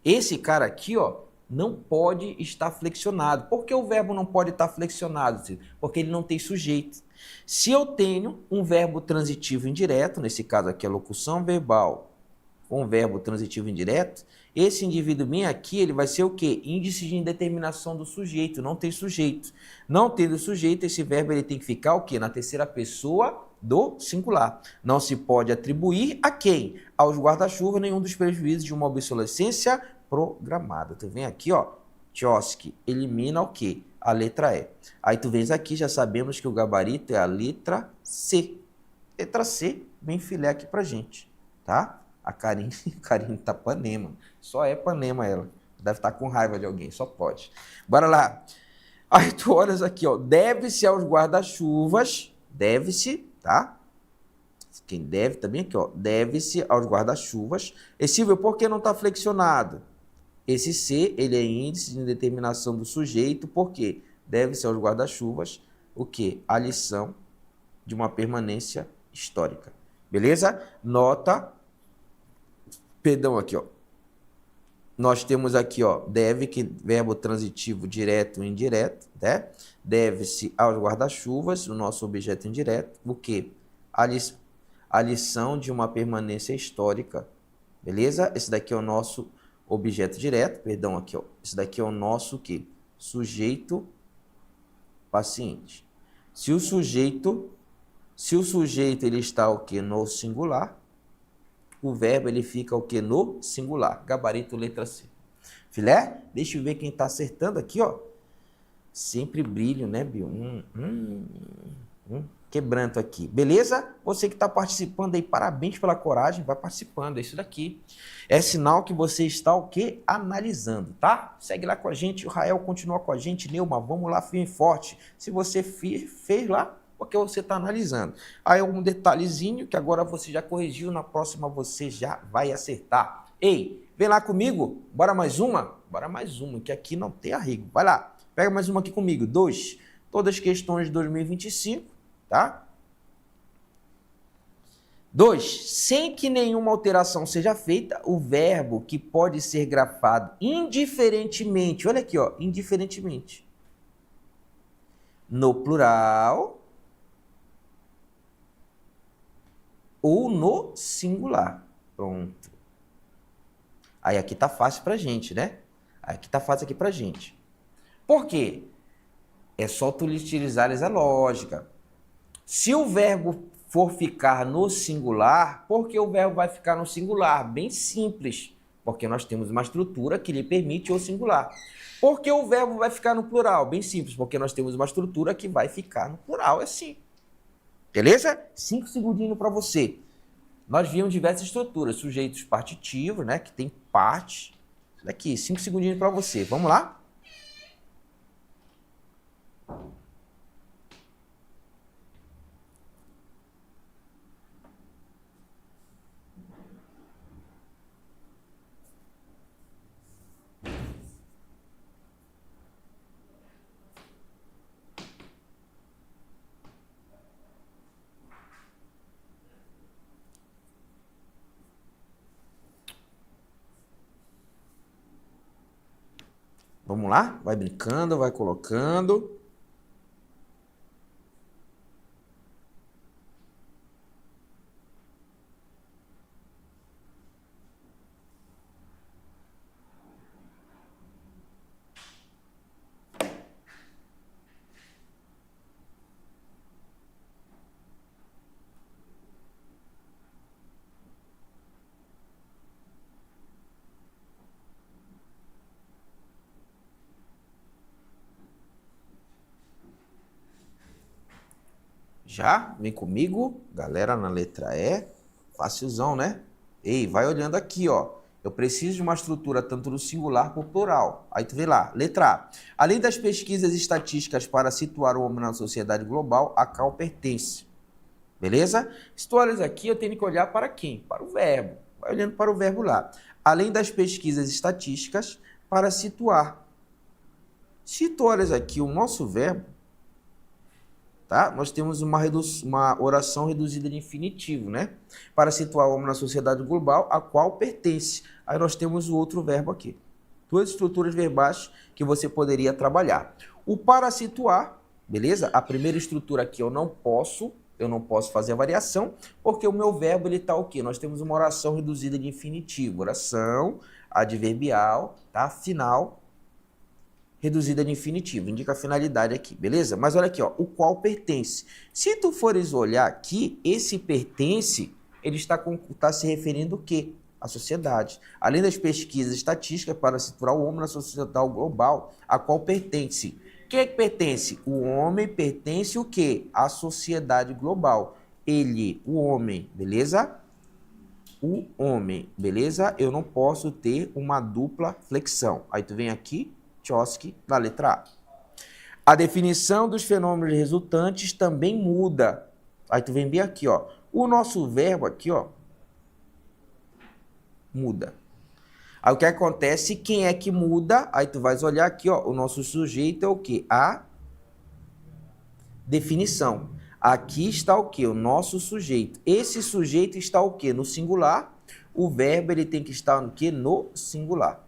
Esse cara aqui, ó, não pode estar flexionado. Por que o verbo não pode estar flexionado? Porque ele não tem sujeito. Se eu tenho um verbo transitivo indireto, nesse caso aqui a locução verbal com verbo transitivo indireto, esse indivíduo bem aqui, ele vai ser o quê? Índice de indeterminação do sujeito, não tem sujeito. Não tendo sujeito, esse verbo ele tem que ficar o quê? Na terceira pessoa do singular. Não se pode atribuir a quem? Aos guarda-chuva nenhum dos prejuízos de uma obsolescência programada. Tu vem aqui, ó, Tchosky elimina o quê? A letra E. Aí tu vens aqui, já sabemos que o gabarito é a letra C. Letra C, bem filé aqui pra gente, tá? A Karine tá panema. Só é panema ela. Deve estar com raiva de alguém, só pode. Bora lá. Aí tu olhas aqui, ó, deve-se aos guarda-chuvas, deve-se, tá? Quem deve também aqui, ó, deve-se aos guarda-chuvas. E Silvio, por que não está flexionado? Esse C, ele é índice de indeterminação do sujeito, porque deve-se aos guarda-chuvas o quê? A lição de uma permanência histórica. Beleza? Nota, perdão aqui, ó. Nós temos aqui, ó, deve, que verbo transitivo direto e indireto, né? Deve-se aos guarda-chuvas, o nosso objeto indireto, o quê? A lição de uma permanência histórica, beleza? Esse daqui é o nosso objeto direto, perdão, aqui, ó. Esse daqui é o nosso quê? Sujeito paciente. Se o sujeito ele está o quê? No singular, o verbo ele fica o quê? No singular. Gabarito letra C. Filé? Deixa eu ver quem está acertando aqui, ó. Sempre brilho, né, Bio? Quebranto aqui. Beleza? Você que está participando aí, parabéns pela coragem, vai participando, é isso daqui. É sinal que você está o quê? Analisando, tá? Segue lá com a gente, o Rael continua com a gente, Neuma, vamos lá firme e forte. Se você fez lá, porque você está analisando. Aí um detalhezinho que agora você já corrigiu, na próxima você já vai acertar. Ei, vem lá comigo, bora mais uma? Bora mais uma, que aqui não tem arrego. Vai lá, pega mais uma aqui comigo. 2, todas as questões de 2025. Tá? 2. Sem que nenhuma alteração seja feita, o verbo que pode ser grafado indiferentemente, olha aqui, ó, indiferentemente, no plural ou no singular. Pronto. Aí aqui tá fácil pra gente, né? Aqui tá fácil aqui pra gente. Por quê? É só tu utilizares a lógica. Se o verbo for ficar no singular, por que o verbo vai ficar no singular? Bem simples, porque nós temos uma estrutura que lhe permite o singular. Por que o verbo vai ficar no plural? Bem simples, porque nós temos uma estrutura que vai ficar no plural, é assim. Beleza? 5 segundinhos para você. Nós vimos diversas estruturas, sujeitos partitivos, né, que tem parte. Daqui, 5 segundinhos para você. Vamos lá? Vamos lá? Vai brincando, vai colocando. Já? Vem comigo, galera, na letra E. Facilzão, né? Ei, vai olhando aqui, ó. Eu preciso de uma estrutura tanto no singular como plural. Aí tu vê lá, letra A. Além das pesquisas estatísticas para situar o homem na sociedade global, a qual pertence. Beleza? Se tu olhas aqui, eu tenho que olhar para quem? Para o verbo. Vai olhando para o verbo lá. Além das pesquisas estatísticas para situar. Se tu olhas aqui o nosso verbo, tá? Nós temos uma oração reduzida de infinitivo, né? Para situar o homem na sociedade global, a qual pertence. Aí nós temos o outro verbo aqui. Duas estruturas verbais que você poderia trabalhar. O para situar, beleza? A primeira estrutura aqui eu não posso fazer a variação, porque o meu verbo ele tá o quê? Nós temos uma oração reduzida de infinitivo. Oração adverbial, tá? Final reduzida de infinitivo, indica a finalidade aqui, beleza? Mas olha aqui, ó, o qual pertence. Se tu fores olhar aqui, esse pertence, ele está se referindo o quê? À sociedade. Além das pesquisas estatísticas para situar o homem na sociedade global, a qual pertence. Quem é que pertence? O homem pertence o quê? À sociedade global. Ele, o homem, beleza? O homem, beleza? Eu não posso ter uma dupla flexão. Aí tu vem aqui, Chomsky, na letra A. A definição dos fenômenos resultantes também muda. Aí tu vem bem aqui, ó. O nosso verbo aqui, ó, muda. Aí o que acontece? Quem é que muda? Aí tu vais olhar aqui, ó. O nosso sujeito é o quê? A definição. Aqui está o quê? O nosso sujeito. Esse sujeito está o quê? No singular. O verbo ele tem que estar no quê? No singular.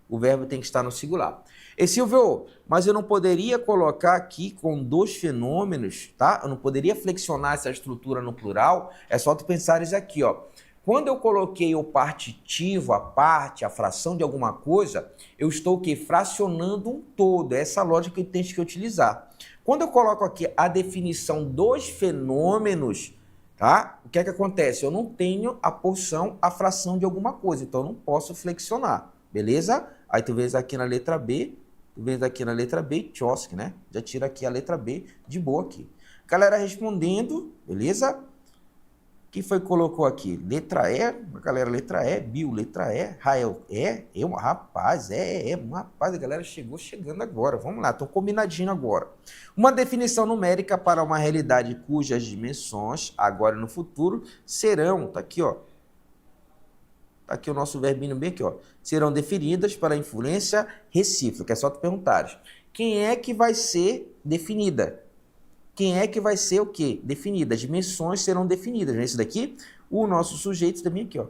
O verbo tem que estar no singular. E Silvio, mas eu não poderia colocar aqui com dois fenômenos, tá? Eu não poderia flexionar essa estrutura no plural? É só tu pensares aqui, ó. Quando eu coloquei o partitivo, a parte, a fração de alguma coisa, eu estou o quê? Fracionando um todo. É essa lógica que eu tenho que utilizar. Quando eu coloco aqui a definição dos fenômenos, tá? O que é que acontece? Eu não tenho a porção, a fração de alguma coisa, então eu não posso flexionar, beleza? Aí tu vês aqui na letra B, Chomsky, né? Já tira aqui a letra B de boa aqui. Galera respondendo, beleza? Quem foi que colocou aqui? Letra E, galera, letra E, Bill, letra E, Rael, rapaz, rapaz, a galera chegando agora, vamos lá, estão combinadinho agora. Uma definição numérica para uma realidade cujas dimensões, agora e no futuro, serão, tá aqui, ó, tá aqui o nosso verbinho bem aqui, ó, serão definidas para influência recíproca, é só tu perguntares. Quem é que vai ser definida? Quem é que vai ser o quê? Definida. As dimensões serão definidas. Não é isso daqui? O nosso sujeito também aqui, ó.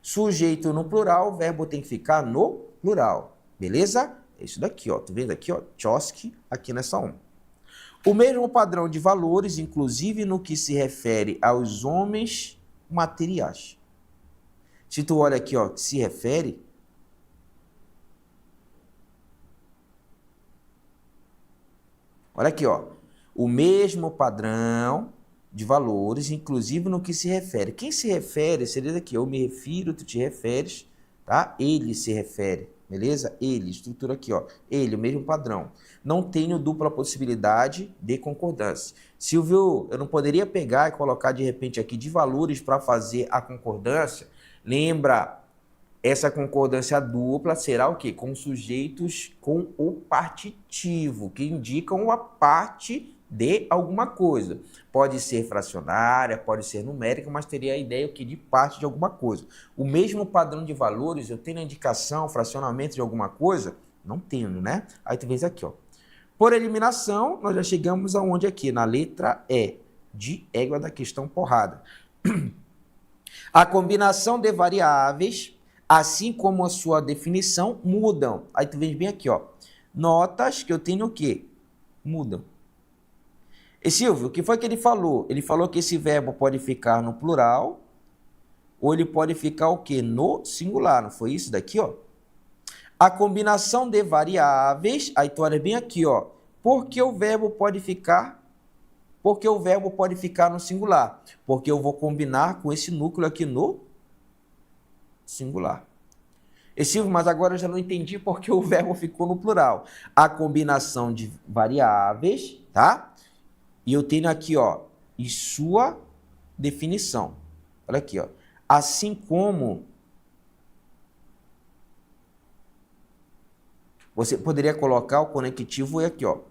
Sujeito no plural, o verbo tem que ficar no plural. Beleza? É isso daqui, ó. Tu vendo aqui, ó? Chomsky, aqui nessa 1. O mesmo padrão de valores, inclusive no que se refere aos homens materiais. Se tu olha aqui, ó, se refere... Olha aqui, ó. O mesmo padrão de valores, inclusive no que se refere. Quem se refere seria daqui, eu me refiro, tu te referes, tá? Ele se refere, beleza? Ele, estrutura aqui, ó. Ele, o mesmo padrão. Não tenho dupla possibilidade de concordância. Silvio, eu não poderia pegar e colocar de repente aqui de valores para fazer a concordância? Lembra, essa concordância dupla será o quê? Com sujeitos com o partitivo, que indicam a parte de alguma coisa. Pode ser fracionária, pode ser numérica, mas teria a ideia que de parte de alguma coisa. O mesmo padrão de valores, eu tenho a indicação, fracionamento de alguma coisa? Não tenho, né? Aí tu vês aqui, ó. Por eliminação, nós já chegamos aonde aqui? Na letra E, de égua da questão porrada. A combinação de variáveis, assim como a sua definição, mudam. Aí tu vês bem aqui, ó. Notas que eu tenho o quê? Mudam. E Silvio, o que foi que ele falou? Ele falou que esse verbo pode ficar no plural ou ele pode ficar o quê? No singular. Não foi isso daqui, ó? A combinação de variáveis, aí tu olha bem aqui, ó. Por que o verbo pode ficar? Porque o verbo pode ficar no singular. Porque eu vou combinar com esse núcleo aqui no singular. E Silvio, mas agora eu já não entendi porque o verbo ficou no plural. A combinação de variáveis, tá? E eu tenho aqui, ó, e sua definição. Olha aqui, ó. Assim como você poderia colocar o conectivo aqui, ó.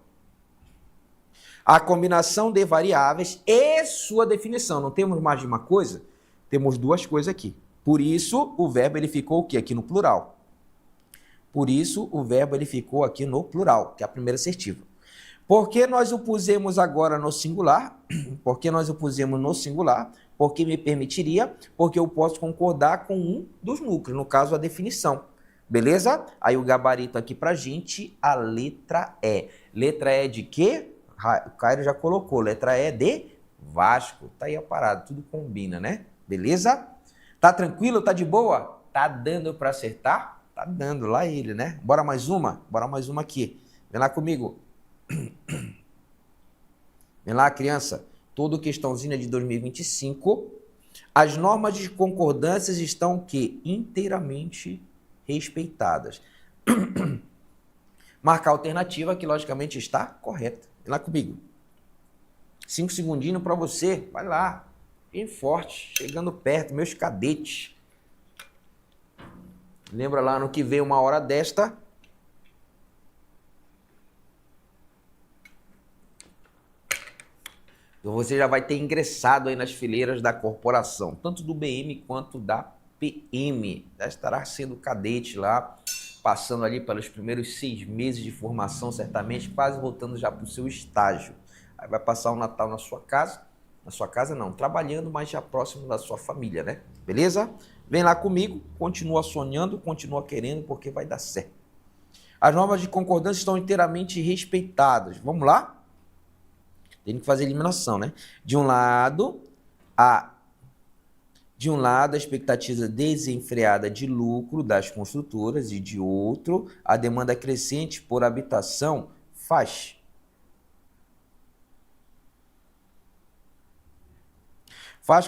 A combinação de variáveis e sua definição. Não temos mais de uma coisa? Temos duas coisas aqui. Por isso, o verbo ele ficou o quê? Aqui no plural. Por isso, o verbo ele ficou aqui no plural, que é a primeira assertiva. Por que nós o pusemos agora no singular? Por que nós o pusemos no singular? Porque me permitiria, porque eu posso concordar com um dos núcleos, no caso, a definição. Beleza? Aí o gabarito aqui pra gente, a letra E. Letra E de quê? O Cairo já colocou. Letra E de Vasco. Tá aí a parada, tudo combina, né? Beleza? Tá tranquilo? Tá de boa? Tá dando para acertar? Tá dando, lá ele, né? Bora mais uma? Bora mais uma aqui. Vem lá comigo. Vem lá, criança. Todo questãozinha de 2025. As normas de concordâncias estão o quê? Inteiramente respeitadas. Marcar a alternativa que, logicamente, está correta. Vem lá comigo. 5 segundinhos para você. Vai lá. Bem forte. Chegando perto. Meus cadetes. Lembra lá no que vem uma hora desta? Então você já vai ter ingressado aí nas fileiras da corporação, tanto do BM quanto da PM. Já estará sendo cadete lá, passando ali pelos primeiros 6 meses de formação, certamente, quase voltando já para o seu estágio. Aí vai passar o Natal na sua casa não, trabalhando, mas já próximo da sua família, né? Beleza? Vem lá comigo, continua sonhando, continua querendo, porque vai dar certo. As normas de concordância estão inteiramente respeitadas. Vamos lá? Tem que fazer eliminação, né? De um lado, a expectativa desenfreada de lucro das construtoras e de outro, a demanda crescente por habitação faz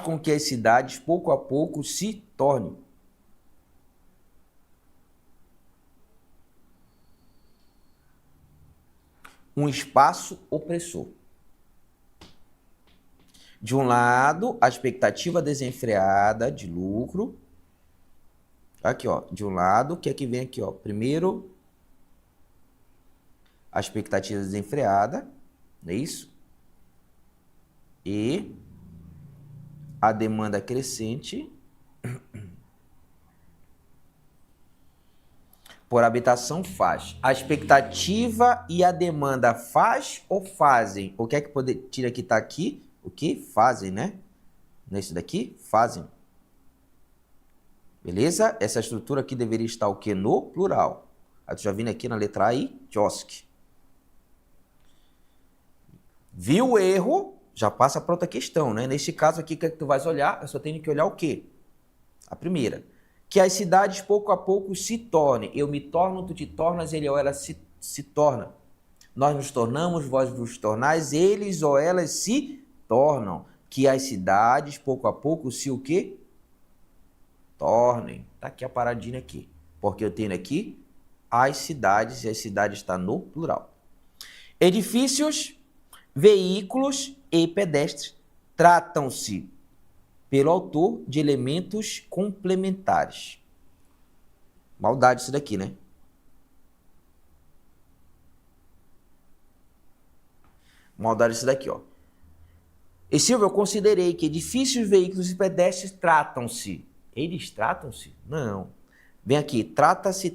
com que as cidades, pouco a pouco, se tornem um espaço opressor. De um lado, a expectativa desenfreada de lucro. Aqui, ó. De um lado, o que é que vem aqui, ó? Primeiro, a expectativa desenfreada, não é isso? E a demanda crescente por habitação faz. A expectativa e a demanda faz ou fazem? O que é que tira que tá aqui? O que? Fazem, né? Nesse daqui, fazem. Beleza? Essa estrutura aqui deveria estar o quê? No plural. Aí tu já vindo aqui na letra A e Josk. Viu o erro? Já passa para outra questão, né? Neste caso aqui, o que tu vais olhar? Eu só tenho que olhar o quê? A primeira. Que as cidades pouco a pouco se tornem. Eu me torno, tu te tornas, ele ou ela se torna. Nós nos tornamos, vós vos tornais, eles ou elas se tornam. Que as cidades, pouco a pouco, se o quê? Tornem. Tá aqui a paradinha aqui. Porque eu tenho aqui as cidades, e as cidades está no plural. Edifícios, veículos e pedestres tratam-se, pelo autor, de elementos complementares. Maldade isso daqui, né? Maldade isso daqui, ó. E Silvio, eu considerei que edifícios, veículos e pedestres tratam-se. Eles tratam-se? Não. Vem aqui, trata-se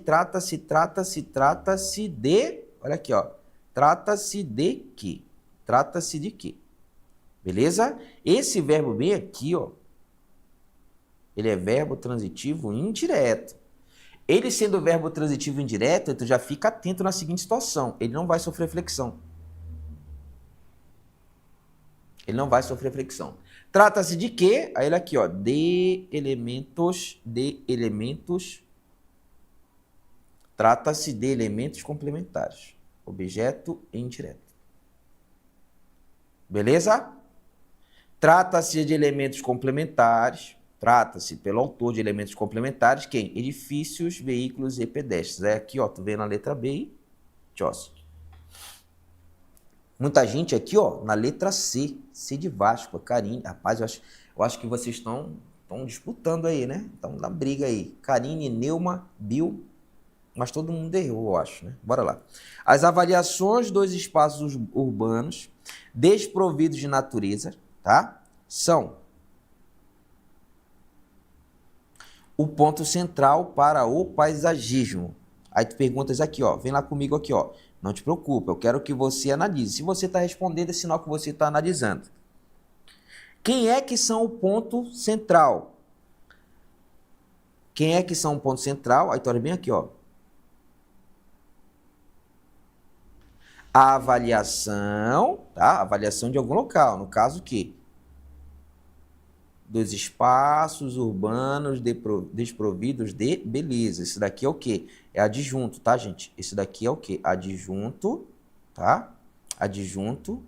de... Olha aqui, ó. Trata-se de quê? Trata-se de quê? Beleza? Esse verbo bem aqui, ó, ele é verbo transitivo indireto. Ele sendo verbo transitivo indireto, tu já fica atento na seguinte situação. Ele não vai sofrer flexão. Ele não vai sofrer flexão. Trata-se de quê? Aí ele aqui, ó, de elementos. Trata-se de elementos complementares. Objeto indireto. Beleza? Trata-se de elementos complementares. Trata-se pelo autor de elementos complementares. Quem? Edifícios, veículos e pedestres. É aqui, ó, tu vê na letra B e tchós. Muita gente aqui, ó, na letra C. C de Vasco, Karine. Rapaz, eu acho que vocês estão disputando aí, né? Estão na briga aí. Karine, Neuma, Bill. Mas todo mundo errou, eu acho, né? Bora lá. As avaliações dos espaços urbanos desprovidos de natureza, tá? São o ponto central para o paisagismo. Aí tu perguntas aqui, ó, vem lá comigo aqui, ó. Não te preocupa, eu quero que você analise. Se você está respondendo, é sinal que você está analisando. Quem é que são o ponto central? Quem é que são o ponto central? Aí tu olha bem aqui, ó. A avaliação, tá? Avaliação de algum local. No caso, o quê? Dos espaços urbanos desprovidos de beleza. Esse daqui é o quê? É adjunto, tá, gente? Esse daqui é o quê? Adjunto, tá? Adjunto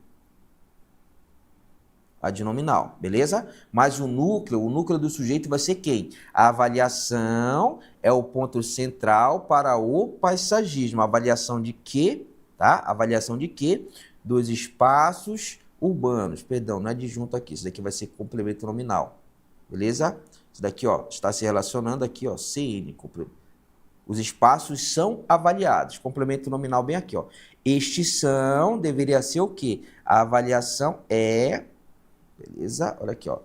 adnominal, beleza? Mas o núcleo do sujeito vai ser quem? A avaliação é o ponto central para o paisagismo. A avaliação de quê? Tá? Avaliação de quê? Dos espaços urbanos. Perdão, não é adjunto aqui. Isso daqui vai ser complemento nominal. Beleza? Isso daqui, ó, está se relacionando aqui, ó, CN. Os espaços são avaliados. Complemento nominal bem aqui, ó. Estes são, deveria ser o quê? A avaliação é... Beleza? Olha aqui, ó.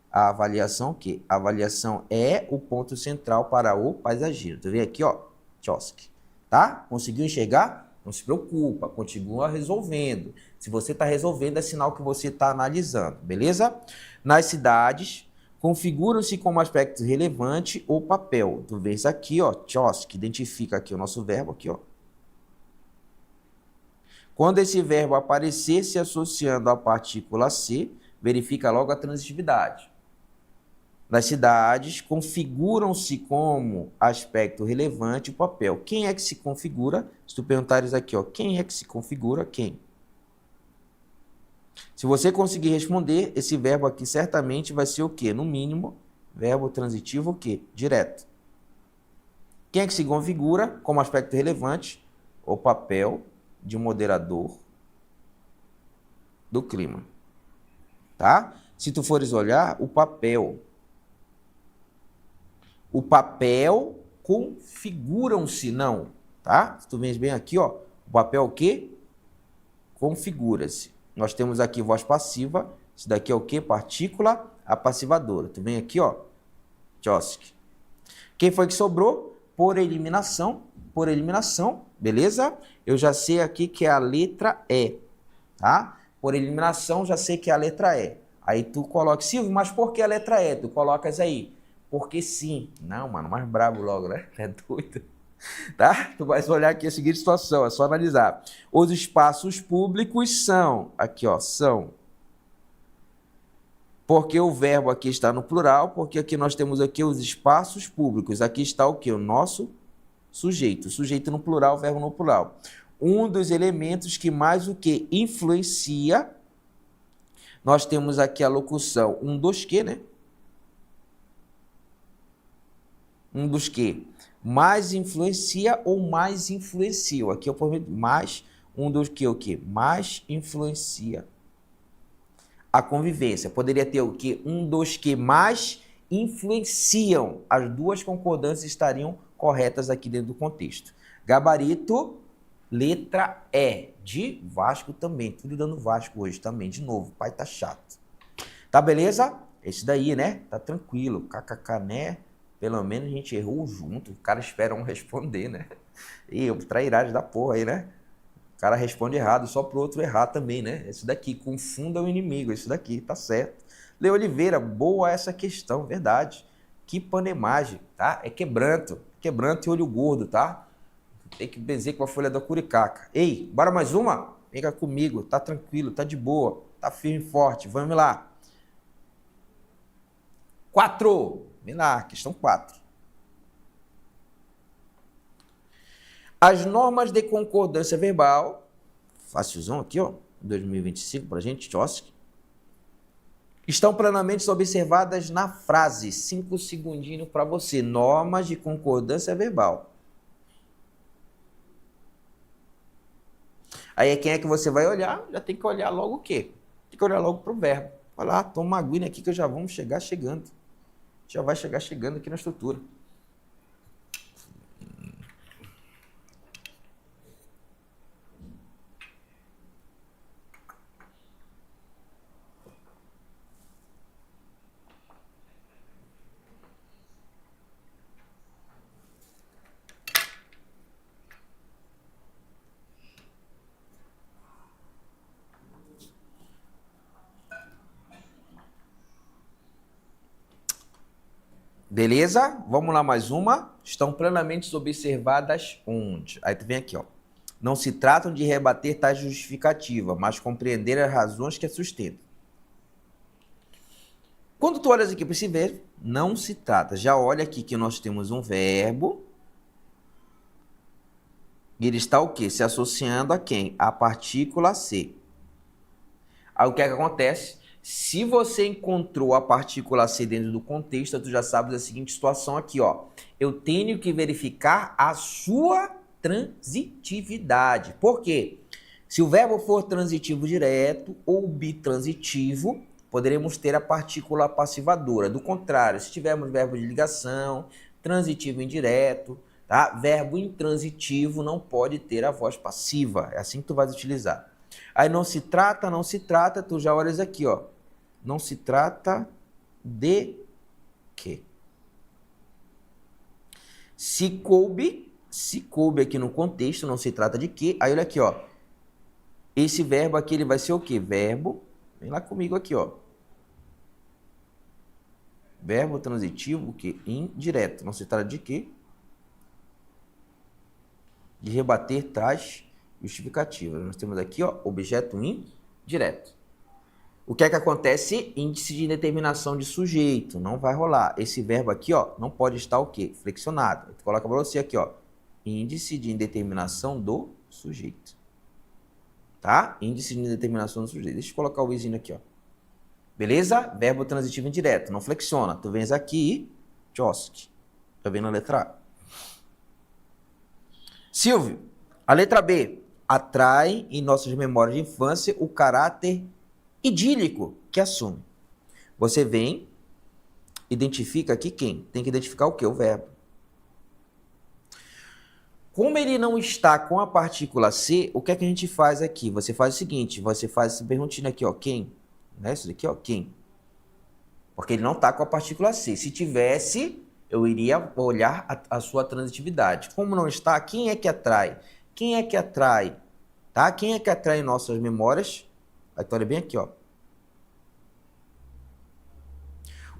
A avaliação o quê? A avaliação é o ponto central para o paisagismo. Tu vê aqui, ó, Chomsky. Tá? Conseguiu enxergar? Não se preocupa, continua resolvendo. Se você está resolvendo, é sinal que você está analisando, beleza? Nas cidades, configuram-se como aspecto relevante o papel. Tu vê isso aqui, ó, Chomsky, identifica aqui o nosso verbo, aqui, ó. Quando esse verbo aparecer se associando à partícula C, verifica logo a transitividade. Nas cidades, configuram-se como aspecto relevante o papel. Quem é que se configura? Se tu perguntares aqui, ó, quem é que se configura? Quem? Se você conseguir responder, esse verbo aqui certamente vai ser o quê? No mínimo, verbo transitivo o quê? Direto. Quem é que se configura como aspecto relevante? O papel de moderador do clima. Tá? Se tu fores olhar, o papel configuram-se, não, tá? Se tu vês bem aqui, ó, o papel o quê? Configura-se. Nós temos aqui voz passiva, isso daqui é o quê? Partícula apassivadora. Tu vem aqui, ó, Chomsky. Quem foi que sobrou? Por eliminação, beleza? Eu já sei aqui que é a letra E, tá? Por eliminação, já sei que é a letra E. Aí tu coloca, Silvio, mas por que a letra E? Tu colocas aí. Porque sim. Não, mano, mais brabo logo, né? É doido. Tá? Tu vai olhar aqui a seguinte situação, é só analisar. Os espaços públicos são, aqui ó, são. Porque o verbo aqui está no plural, porque aqui nós temos aqui os espaços públicos. Aqui está o quê? O nosso sujeito. Sujeito no plural, verbo no plural. Um dos elementos que mais o que influencia, nós temos aqui a locução um dos que, né? Um dos que mais influencia ou mais influenciam. Aqui eu ponho mais, um dos que o que mais influencia a convivência. Poderia ter o que? Um dos que mais influenciam. As duas concordâncias estariam corretas aqui dentro do contexto. Gabarito, letra E, de Vasco também. Tudo dando Vasco hoje também, de novo. O pai tá chato. Tá beleza? Esse daí, né? Tá tranquilo. KKK, né? Pelo menos a gente errou junto. O cara espera um responder, né? E eu trairagem da porra aí, né? O cara responde errado, só pro outro errar também, né? Esse daqui, confunda o inimigo, esse daqui, tá certo. Leo Oliveira, boa essa questão, verdade. Que panemagem, tá? É quebranto e olho gordo, tá? Tem que benzer com a folha da curicaca. Ei, bora mais uma? Vem cá comigo, tá tranquilo, tá de boa, tá firme e forte, vamos lá. 4, vem lá, questão 4. As normas de concordância verbal, facilzão aqui, ó, 2025 pra gente, Tchosky, estão plenamente observadas na frase. 5 segundinhos para você. Normas de concordância verbal. Aí quem é que você vai olhar? Já tem que olhar logo o quê? Tem que olhar logo para o verbo. Vai lá, toma uma aguinha aqui que já vamos chegar chegando. Já vai chegar chegando aqui na estrutura. Beleza? Vamos lá mais uma. Estão plenamente observadas onde? Aí tu vem aqui, ó. Não se tratam de rebater tais justificativa, mas compreender as razões que a sustentam. Quando tu olhas aqui para esse verbo, não se trata. Já olha aqui que nós temos um verbo. E ele está o quê? Se associando a quem? A partícula C. Aí o que é que acontece? Se você encontrou a partícula C dentro do contexto, tu já sabe da seguinte situação aqui, ó. Eu tenho que verificar a sua transitividade. Por quê? Se o verbo for transitivo direto ou bitransitivo, poderemos ter a partícula passivadora. Do contrário, se tivermos verbo de ligação, transitivo indireto, tá? Verbo intransitivo não pode ter a voz passiva. É assim que tu vais utilizar. Aí não se trata, tu já olhas aqui, ó. Não se trata de quê? Se coube aqui no contexto, não se trata de quê? Aí olha aqui, ó. Esse verbo aqui, ele vai ser o quê? Verbo, vem lá comigo aqui, ó. Verbo transitivo, o quê? Indireto. Não se trata de quê? De rebater tais justificativas. Nós temos aqui, ó, objeto indireto. O que é que acontece? Índice de indeterminação de sujeito. Não vai rolar. Esse verbo aqui, ó, não pode estar o quê? Flexionado. Tu coloca para você aqui, ó. Índice de indeterminação do sujeito. Tá? Índice de indeterminação do sujeito. Deixa eu colocar o izinho aqui, ó. Beleza? Verbo transitivo indireto. Não flexiona. Tu vens aqui e... Tchosky. Tá vendo a letra A? Silvio. A letra B. Atrai em nossas memórias de infância o caráter idílico que assume. Você vem, identifica aqui quem? Tem que identificar o quê? O verbo. Como ele não está com a partícula C, o que é que a gente faz aqui? Você faz o seguinte, você faz essa perguntinha aqui, ó, quem? Não é isso daqui, ó, quem? Porque ele não está com a partícula C. Se tivesse, eu iria olhar a sua transitividade. Como não está, quem é que atrai? Quem é que atrai? Tá? Quem é que atrai em nossas memórias? Aí tu olha bem aqui, ó.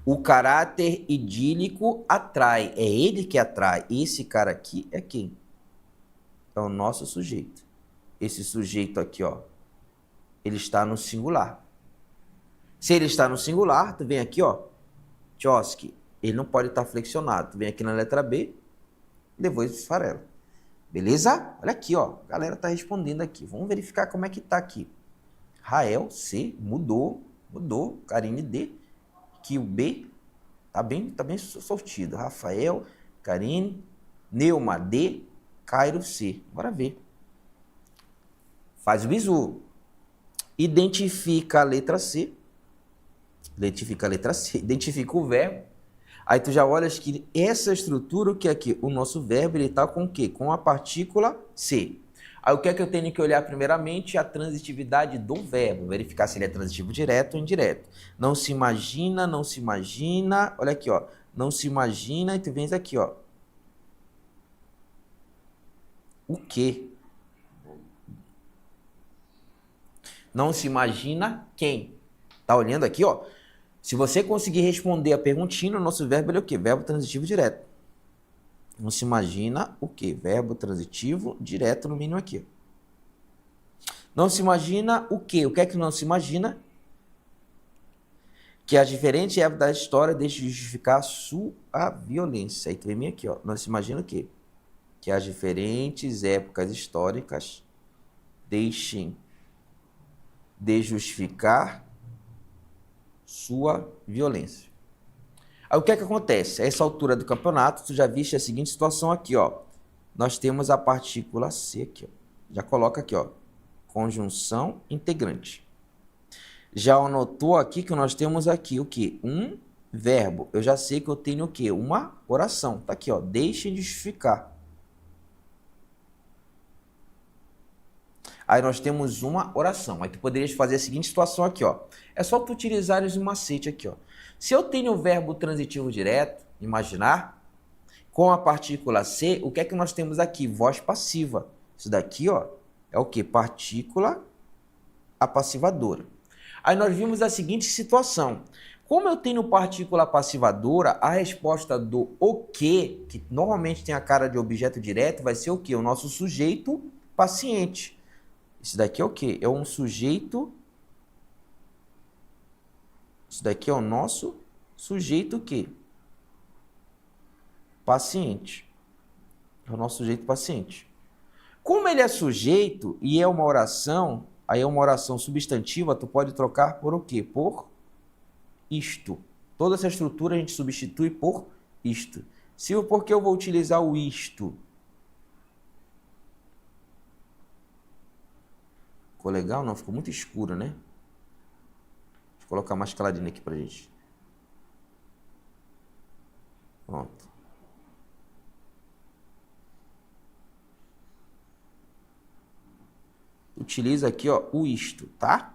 O caráter idílico atrai. É ele que atrai. Esse cara aqui é quem? É o nosso sujeito. Esse sujeito aqui, ó. Ele está no singular. Se ele está no singular, tu vem aqui, ó. Tchosky. Ele não pode estar flexionado. Tu vem aqui na letra B. Depois esfarela. Beleza? Olha aqui, ó. A galera tá respondendo aqui. Vamos verificar como é que tá aqui. Rael, C, mudou. Karine, D. Aqui o B, tá bem sortido. Rafael, Karine, Neuma, D. Cairo, C. Bora ver. Faz o bizu. Identifica a letra C. Identifica o verbo. Aí tu já olhas que essa estrutura, o que é aqui? O nosso verbo, ele tá com o quê? Com a partícula C. Aí o que é que eu tenho que olhar primeiramente? A transitividade do verbo. Verificar se ele é transitivo direto ou indireto. Não se imagina. Olha aqui, ó. Não se imagina e tu vens aqui, ó. O quê? Não se imagina quem? Tá olhando aqui, ó. Se você conseguir responder a perguntinha, o nosso verbo ele é o quê? Verbo transitivo direto. Não se imagina o quê? Verbo transitivo direto no mínimo aqui. Não se imagina o quê? O que é que não se imagina? Que as diferentes épocas da história deixem de justificar a sua violência. Aí tu vem aqui, ó. Não se imagina o quê? Que as diferentes épocas históricas deixem de justificar sua violência. Aí o que é que acontece? A essa altura do campeonato, tu já viste a seguinte situação aqui, ó. Nós temos a partícula C aqui, ó. Já coloca aqui, ó. Conjunção integrante. Já anotou aqui que nós temos aqui o quê? Um verbo. Eu já sei que eu tenho o quê? Uma oração. Tá aqui, ó. Deixem de justificar. Aí nós temos uma oração. Aí tu poderias fazer a seguinte situação aqui, ó. É só tu utilizares um macete aqui, ó. Se eu tenho o verbo transitivo direto, imaginar, com a partícula C, o que é que nós temos aqui? Voz passiva. Isso daqui, ó, é o quê? Partícula apassivadora. Aí nós vimos a seguinte situação. Como eu tenho partícula passivadora, a resposta do o que normalmente tem a cara de objeto direto, vai ser o quê? O nosso sujeito paciente. Isso daqui é o quê? É um sujeito. Isso daqui é o nosso sujeito o quê? Paciente. É o nosso sujeito paciente. Como ele é sujeito e é uma oração, aí é uma oração substantiva, tu pode trocar por o quê? Por isto. Toda essa estrutura a gente substitui por isto. Silvio, por que eu vou utilizar o isto? Ficou legal? Não, ficou muito escuro, né? Deixa eu colocar mais clarinho aqui pra gente. Pronto. Utiliza aqui, ó, o isto, tá?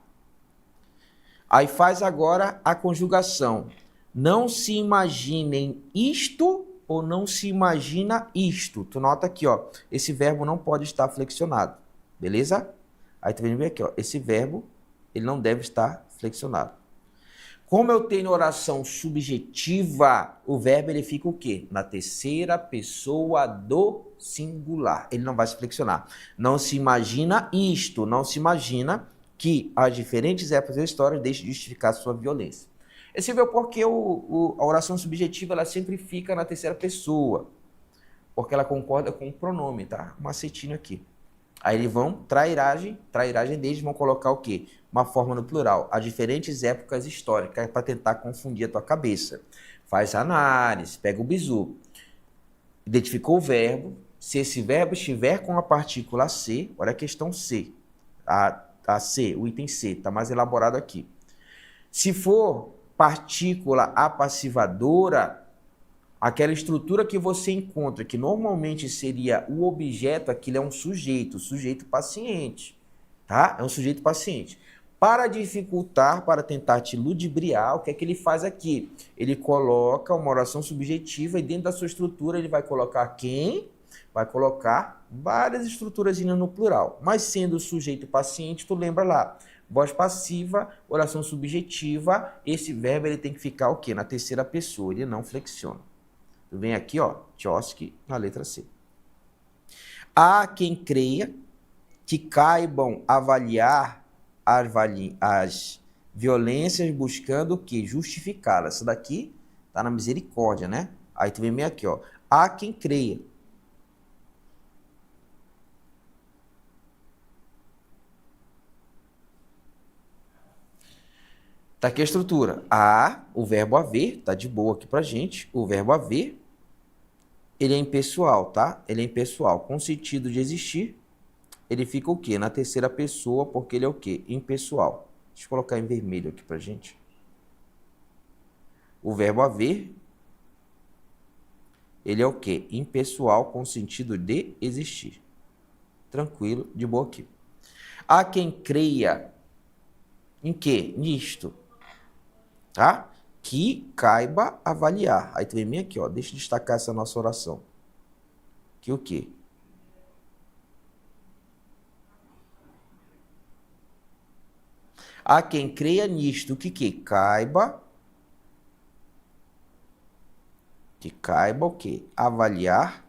Aí faz agora a conjugação. Não se imaginem isto ou não se imagina isto. Tu nota aqui, ó, esse verbo não pode estar flexionado, beleza? Aí tu vem ver aqui, ó, esse verbo, ele não deve estar flexionado. Como eu tenho oração subjetiva, o verbo ele fica o quê? Na terceira pessoa do singular. Ele não vai se flexionar. Não se imagina isto, não se imagina que as diferentes épocas da história deixem de justificar sua violência. Esse é porque a oração subjetiva ela sempre fica na terceira pessoa, porque ela concorda com o pronome, tá? Um macetinho aqui. Aí eles vão, trairagem deles, vão colocar o quê? Uma forma no plural, as diferentes épocas históricas, para tentar confundir a tua cabeça. Faz análise, pega o bizu. Identificou o verbo, se esse verbo estiver com a partícula C, olha a questão C, a C, o item C, está mais elaborado aqui. Se for partícula apassivadora, aquela estrutura que você encontra, que normalmente seria o objeto, aquilo é um sujeito paciente, tá? É um sujeito paciente. Para dificultar, para tentar te ludibriar, o que é que ele faz aqui? Ele coloca uma oração subjetiva e dentro da sua estrutura ele vai colocar quem? Vai colocar várias estruturas no plural. Mas sendo o sujeito paciente, tu lembra lá, voz passiva, oração subjetiva, esse verbo ele tem que ficar o quê? Na terceira pessoa, ele não flexiona. Tu vem aqui, ó, Tchosky, na letra C. Há quem creia que caibam avaliar as violências buscando o quê? Justificá-las. Essa daqui tá na misericórdia, né? Aí tu vem aqui, ó. Há quem creia. Tá aqui a estrutura. O verbo haver, tá de boa aqui pra gente. O verbo haver, ele é impessoal, tá? Ele é impessoal. Com sentido de existir, ele fica o quê? Na terceira pessoa, porque ele é o quê? Impessoal. Deixa eu colocar em vermelho aqui pra gente. O verbo haver, ele é o quê? Impessoal com sentido de existir. Tranquilo, de boa aqui. Há quem creia em quê? Nisto. Tá? Que caiba avaliar. Aí tu vem bem aqui, ó. Deixa eu destacar essa nossa oração. Que o quê? Há quem creia nisto que caiba. Que caiba o quê? Avaliar.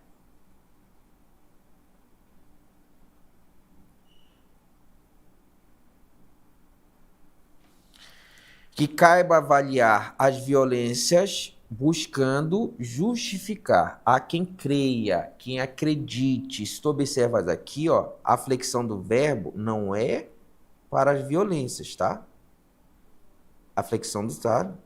Que caiba avaliar as violências buscando justificar. Há quem creia, quem acredite. Se tu observas aqui, ó, a flexão do verbo não é para as violências, tá? A flexão do verbo.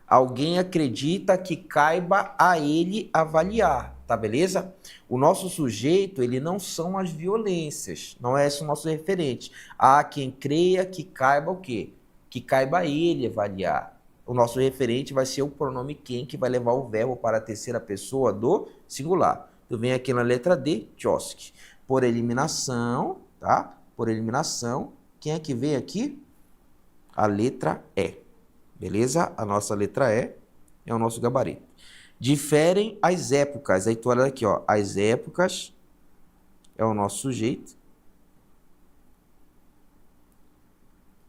Alguém acredita que caiba a ele avaliar, tá beleza? O nosso sujeito, ele não são as violências, não é esse o nosso referente. Há quem creia que caiba o quê? Que caiba a ele avaliar. O nosso referente vai ser o pronome quem, que vai levar o verbo para a terceira pessoa do singular. Tu vem aqui na letra D, Tchosk. Por eliminação, tá? Por eliminação, quem é que vem aqui? A letra E. Beleza? A nossa letra E é o nosso gabarito. Diferem as épocas. Aí tu olha aqui, ó. As épocas é o nosso sujeito.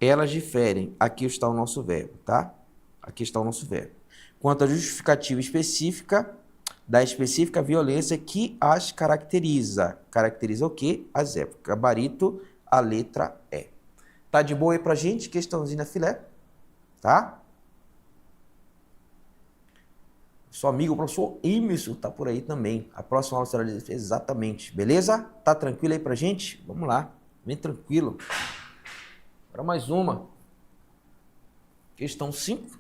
Elas diferem. Aqui está o nosso verbo, tá? Aqui está o nosso verbo. Quanto à justificativa específica, da específica violência que as caracteriza. Caracteriza o quê? As épocas. Gabarito, a letra E. Tá de boa aí pra gente? Questãozinha filé. Tá? Seu amigo, o professor Emerson, tá por aí também. A próxima aula será exatamente. Beleza? Tá tranquilo aí pra gente? Vamos lá. Bem tranquilo. Para mais uma. Questão 5.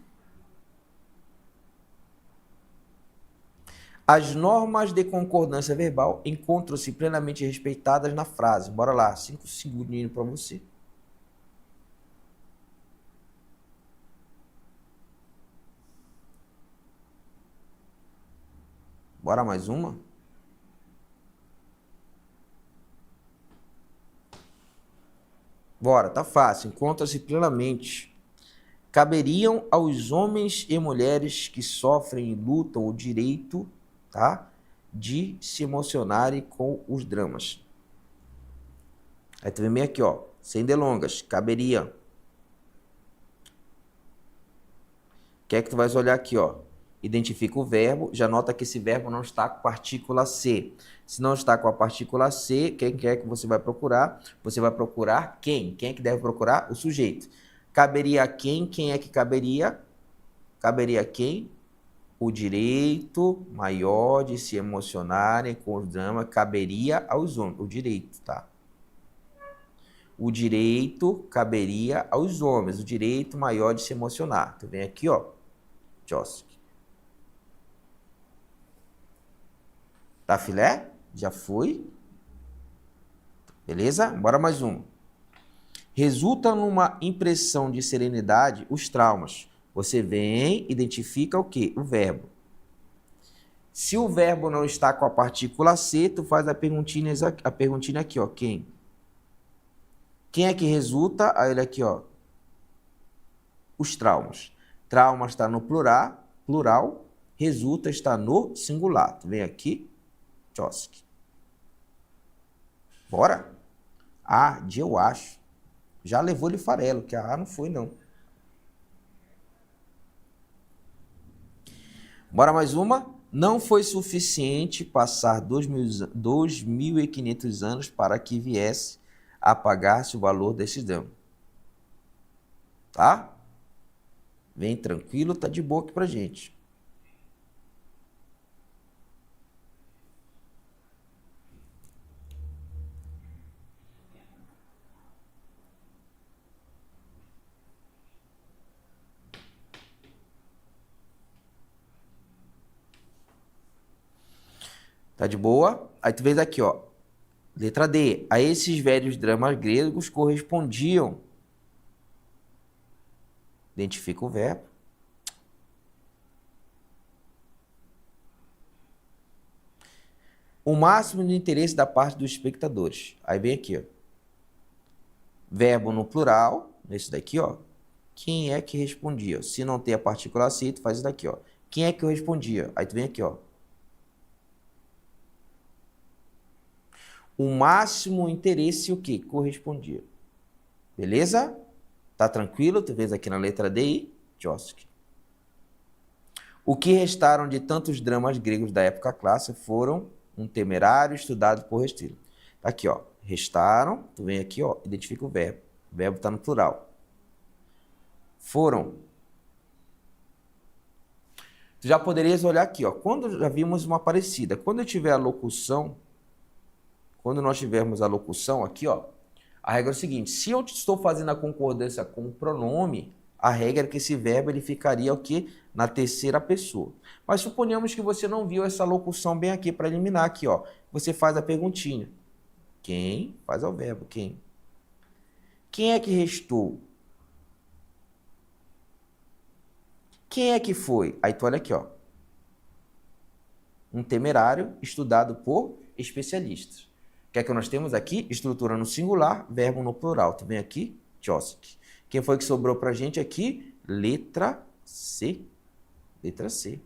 As normas de concordância verbal encontram-se plenamente respeitadas na frase. Bora lá. 5 segundinhos para você. Bora mais uma? Bora, tá fácil. Encontra-se plenamente. Caberiam aos homens e mulheres que sofrem e lutam o direito, tá, de se emocionarem com os dramas. Aí tu vem bem aqui, ó. Sem delongas. Caberia. O que é que tu vais olhar aqui, ó? Identifica o verbo, já nota que esse verbo não está com partícula C. Se não está com a partícula C, quem é que você vai procurar? Você vai procurar quem? Quem é que deve procurar? O sujeito. Caberia a quem? Quem é que caberia? Caberia a quem? O direito maior de se emocionarem com o drama caberia aos homens. O direito, tá? O direito caberia aos homens. O direito maior de se emocionar. Tu vem aqui, ó. Tchosk. Tá filé? Já foi? Beleza? Bora mais um. Resulta numa impressão de serenidade os traumas. Você vem, identifica o quê? O verbo. Se o verbo não está com a partícula C, tu faz a perguntinha aqui, ó. Quem? Quem é que resulta? Aí olha aqui, ó. Os traumas. Trauma está no plural. Resulta está no singular. Tu vem aqui. Tchosk. Bora? De eu acho. Já levou-lhe farelo, que a não foi, não. Bora mais uma? Não foi suficiente passar 2.500 anos para que viesse a pagar-se o valor desse dano. Tá? Vem tranquilo, tá de boa aqui pra gente. Tá de boa? Aí tu vês aqui, ó. Letra D. A esses velhos dramas gregos correspondiam. Identifica o verbo. O máximo de interesse da parte dos espectadores. Aí vem aqui, ó. Verbo no plural, esse daqui, ó. Quem é que respondia? Se não tem a partícula C, tu faz isso daqui, ó. Quem é que eu respondia? Aí tu vem aqui, ó. O máximo interesse o quê? Correspondia. Beleza? Tá tranquilo? Tu vês aqui na letra D e Tchotchke. O que restaram de tantos dramas gregos da época clássica foram um temerário estudado por Restilo. Tá aqui, ó. Restaram, tu vem aqui, ó, identifica o verbo. O verbo tá no plural. Foram. Tu já poderias olhar aqui, ó. Quando já vimos uma parecida, quando eu tiver a locução, quando nós tivermos a locução aqui, ó, a regra é o seguinte: se eu estou fazendo a concordância com o pronome, a regra é que esse verbo ele ficaria o quê? Na terceira pessoa. Mas suponhamos que você não viu essa locução bem aqui para eliminar aqui, ó. Você faz a perguntinha. Quem? Faz ao verbo. Quem? Quem é que restou? Quem é que foi? Aí tu olha aqui, ó. Um temerário estudado por especialistas. O que é que nós temos aqui? Estrutura no singular, verbo no plural. Tu vem aqui, Tchotchke. Quem foi que sobrou pra gente aqui? Letra C. Letra C.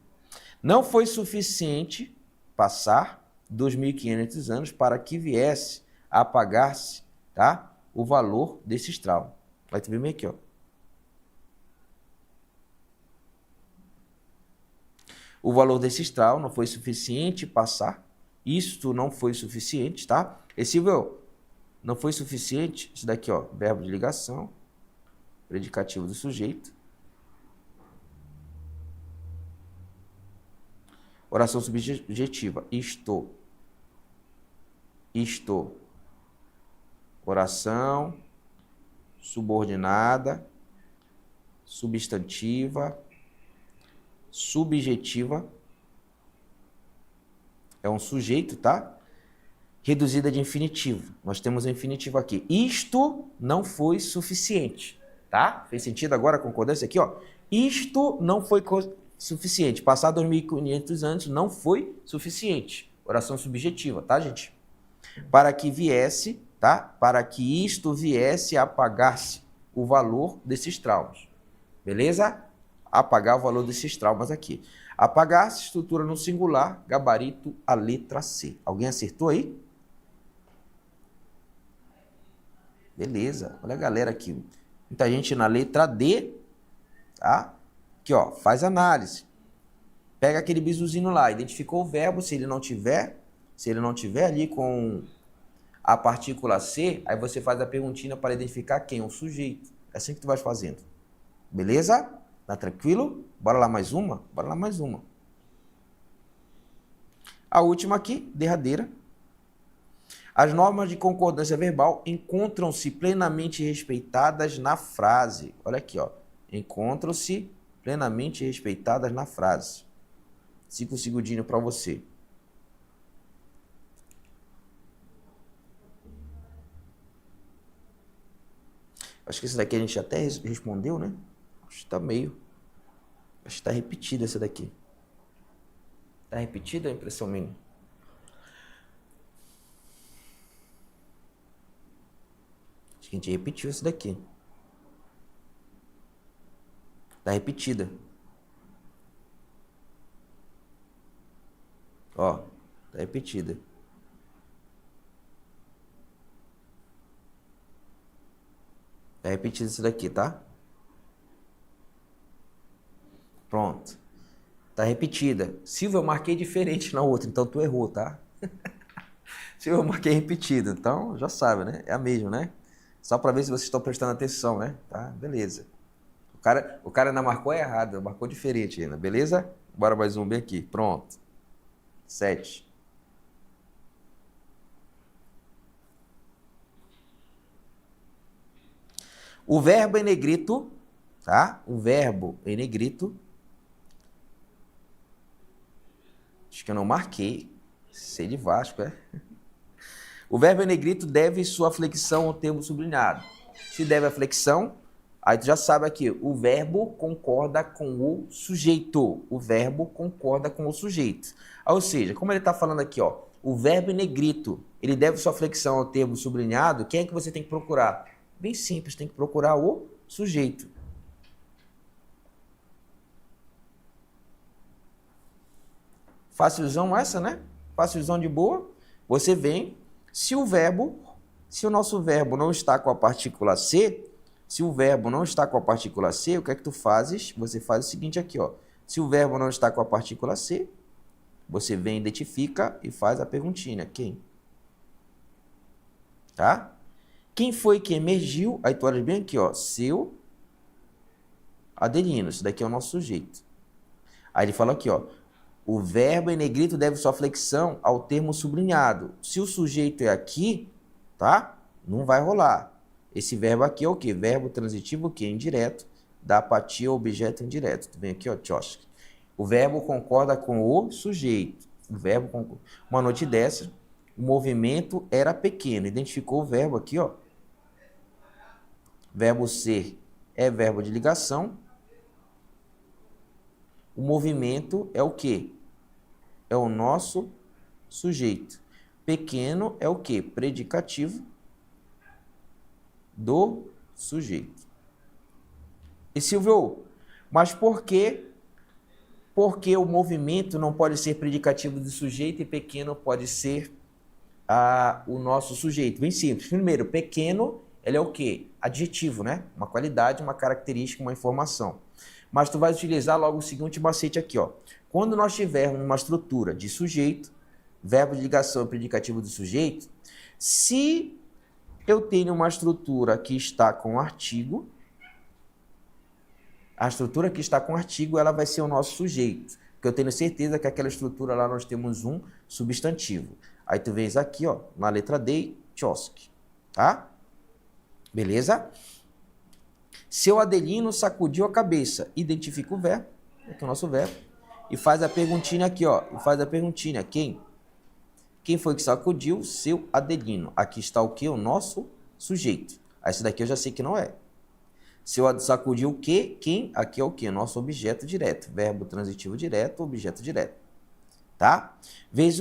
Não foi suficiente passar 2.500 anos para que viesse a apagar-se, tá, o valor desse traumas. Vai tu ver bem aqui, ó. O valor desse traumas não foi suficiente passar. Isto não foi suficiente, tá? Esse não foi suficiente. Isso daqui, ó, verbo de ligação, predicativo do sujeito. Oração subjetiva. Estou. Oração subordinada, substantiva, subjetiva. É um sujeito, tá? Reduzida de infinitivo. Nós temos o infinitivo aqui. Isto não foi suficiente, tá? Fez sentido agora a concordância aqui, ó? Isto não foi suficiente. Passar 2.500 anos não foi suficiente. Oração subjetiva, tá, gente? Para que viesse, tá? Para que isto viesse a apagar-se o valor desses traumas. Beleza? Apagar o valor desses traumas aqui. Apagar-se, estrutura no singular, gabarito, a letra C. Alguém acertou aí? Beleza. Olha a galera aqui. Muita gente na letra D, tá? Aqui, ó, faz análise. Pega aquele bizuzinho lá, identificou o verbo, se ele não tiver ali com a partícula C, aí você faz a perguntinha para identificar quem? O sujeito. É assim que tu vai fazendo. Beleza? Tá tranquilo? Bora lá mais uma? Bora lá mais uma. A última aqui, derradeira. As normas de concordância verbal encontram-se plenamente respeitadas na frase. Olha aqui, ó. Encontram-se plenamente respeitadas na frase. 5 segundinhos para você. Acho que esse daqui a gente até respondeu, né? Acho que tá meio... Acho que tá repetida essa daqui. Tá repetida a impressão minha? Acho que a gente repetiu essa daqui. Tá repetida. Ó, tá repetida. Tá repetida isso daqui, tá? Pronto. Tá repetida. Silvio, eu marquei diferente na outra, então tu errou, tá? Silvio, eu marquei repetida, então já sabe, né? É a mesma, né? Só para ver se vocês estão prestando atenção, né? Tá? Beleza. O cara ainda marcou errado, marcou diferente ainda, beleza? Bora mais um bem aqui. Pronto. 7. O verbo em negrito, tá? O verbo em negrito. Acho que eu não marquei. C de Vasco, é? O verbo em negrito deve sua flexão ao termo sublinhado. Se deve a flexão, aí tu já sabe aqui, o verbo concorda com o sujeito. O verbo concorda com o sujeito. Ou seja, como ele está falando aqui, ó, o verbo em negrito, ele deve sua flexão ao termo sublinhado, quem é que você tem que procurar? Bem simples, tem que procurar o sujeito. Facilzão essa, né? Facilzão de boa. Você vem, se o nosso verbo não está com a partícula C, se o verbo não está com a partícula C, o que é que tu fazes? Você faz o seguinte aqui, ó. Se o verbo não está com a partícula C, você vem, identifica e faz a perguntinha. Quem? Tá? Quem foi que emergiu? Aí tu olha bem aqui, ó. Seu Adelino. Isso daqui é o nosso sujeito. Aí ele fala aqui, ó. O verbo em negrito deve sua flexão ao termo sublinhado. Se o sujeito é aqui, tá? Não vai rolar. Esse verbo aqui é o quê? Verbo transitivo o quê? Indireto. Da apatia ao objeto indireto. Tu vem aqui, ó, tchosque. O verbo concorda com o sujeito. O verbo concorda. Uma noite dessa, o movimento era pequeno. Identificou o verbo aqui, ó. Verbo ser é verbo de ligação. O movimento é o quê? É o nosso sujeito. Pequeno é o quê? Predicativo do sujeito. E Silvio, mas por que o movimento não pode ser predicativo do sujeito e pequeno pode ser o nosso sujeito? Bem simples. Primeiro, pequeno, ele é o quê? Adjetivo, né? Uma qualidade, uma característica, uma informação. Mas tu vai utilizar logo o seguinte macete aqui, ó. Quando nós tivermos uma estrutura de sujeito, verbo de ligação e predicativo do sujeito, se eu tenho uma estrutura que está com artigo, a estrutura que está com artigo, ela vai ser o nosso sujeito. Porque eu tenho certeza que aquela estrutura lá nós temos um substantivo. Aí tu vês aqui, ó, na letra D, tchosque, tá? Beleza? Seu Adelino sacudiu a cabeça. Identifica o verbo, aqui é o nosso verbo. E faz a perguntinha aqui, ó. E faz a perguntinha. Quem? Quem foi que sacudiu? Seu Adelino. Aqui está o quê? O nosso sujeito. Aí esse daqui eu já sei que não é. Seu sacudiu o quê? Quem? Aqui é o quê? Nosso objeto direto. Verbo transitivo direto, objeto direto. Tá? Vez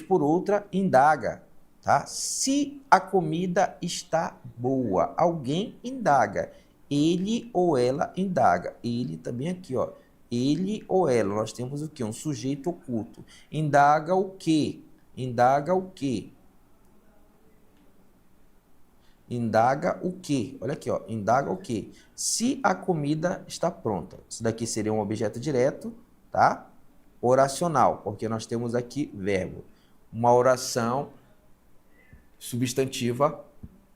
por outra, indaga. Tá? Se a comida está boa, alguém indaga. Ele ou ela indaga. Ele também aqui, ó. Ele ou ela, nós temos o quê? Um sujeito oculto. Indaga o quê? Indaga o quê? Indaga o quê? Olha aqui, ó. Indaga o quê? Se a comida está pronta. Isso daqui seria um objeto direto, tá? Oracional, porque nós temos aqui verbo. Uma oração substantiva,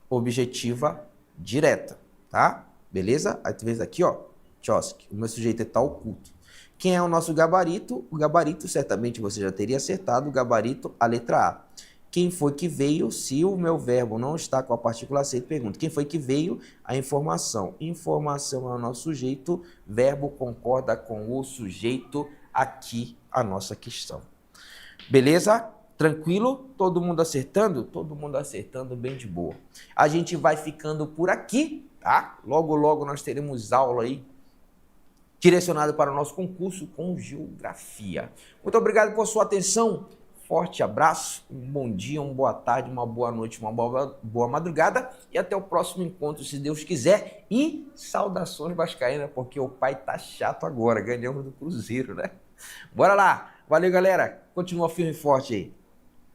objetiva, direta, tá? Beleza? Aí tu vês aqui, ó. Tchosque, o meu sujeito está oculto. Quem é o nosso gabarito? O gabarito, certamente você já teria acertado, o gabarito, a letra A. Quem foi que veio? Se o meu verbo não está com a partícula C, pergunta. Quem foi que veio? A informação. Informação é o nosso sujeito, verbo concorda com o sujeito, aqui a nossa questão. Beleza? Tranquilo? Todo mundo acertando? Todo mundo acertando bem de boa. A gente vai ficando por aqui, tá? Logo, logo nós teremos aula aí direcionado para o nosso concurso com geografia. Muito obrigado por sua atenção. Forte abraço, um bom dia, uma boa tarde, uma boa noite, uma boa madrugada e até o próximo encontro, se Deus quiser. E saudações vascaínas, porque o pai tá chato agora, ganhamos do Cruzeiro, né? Bora lá, valeu galera, continua firme e forte aí.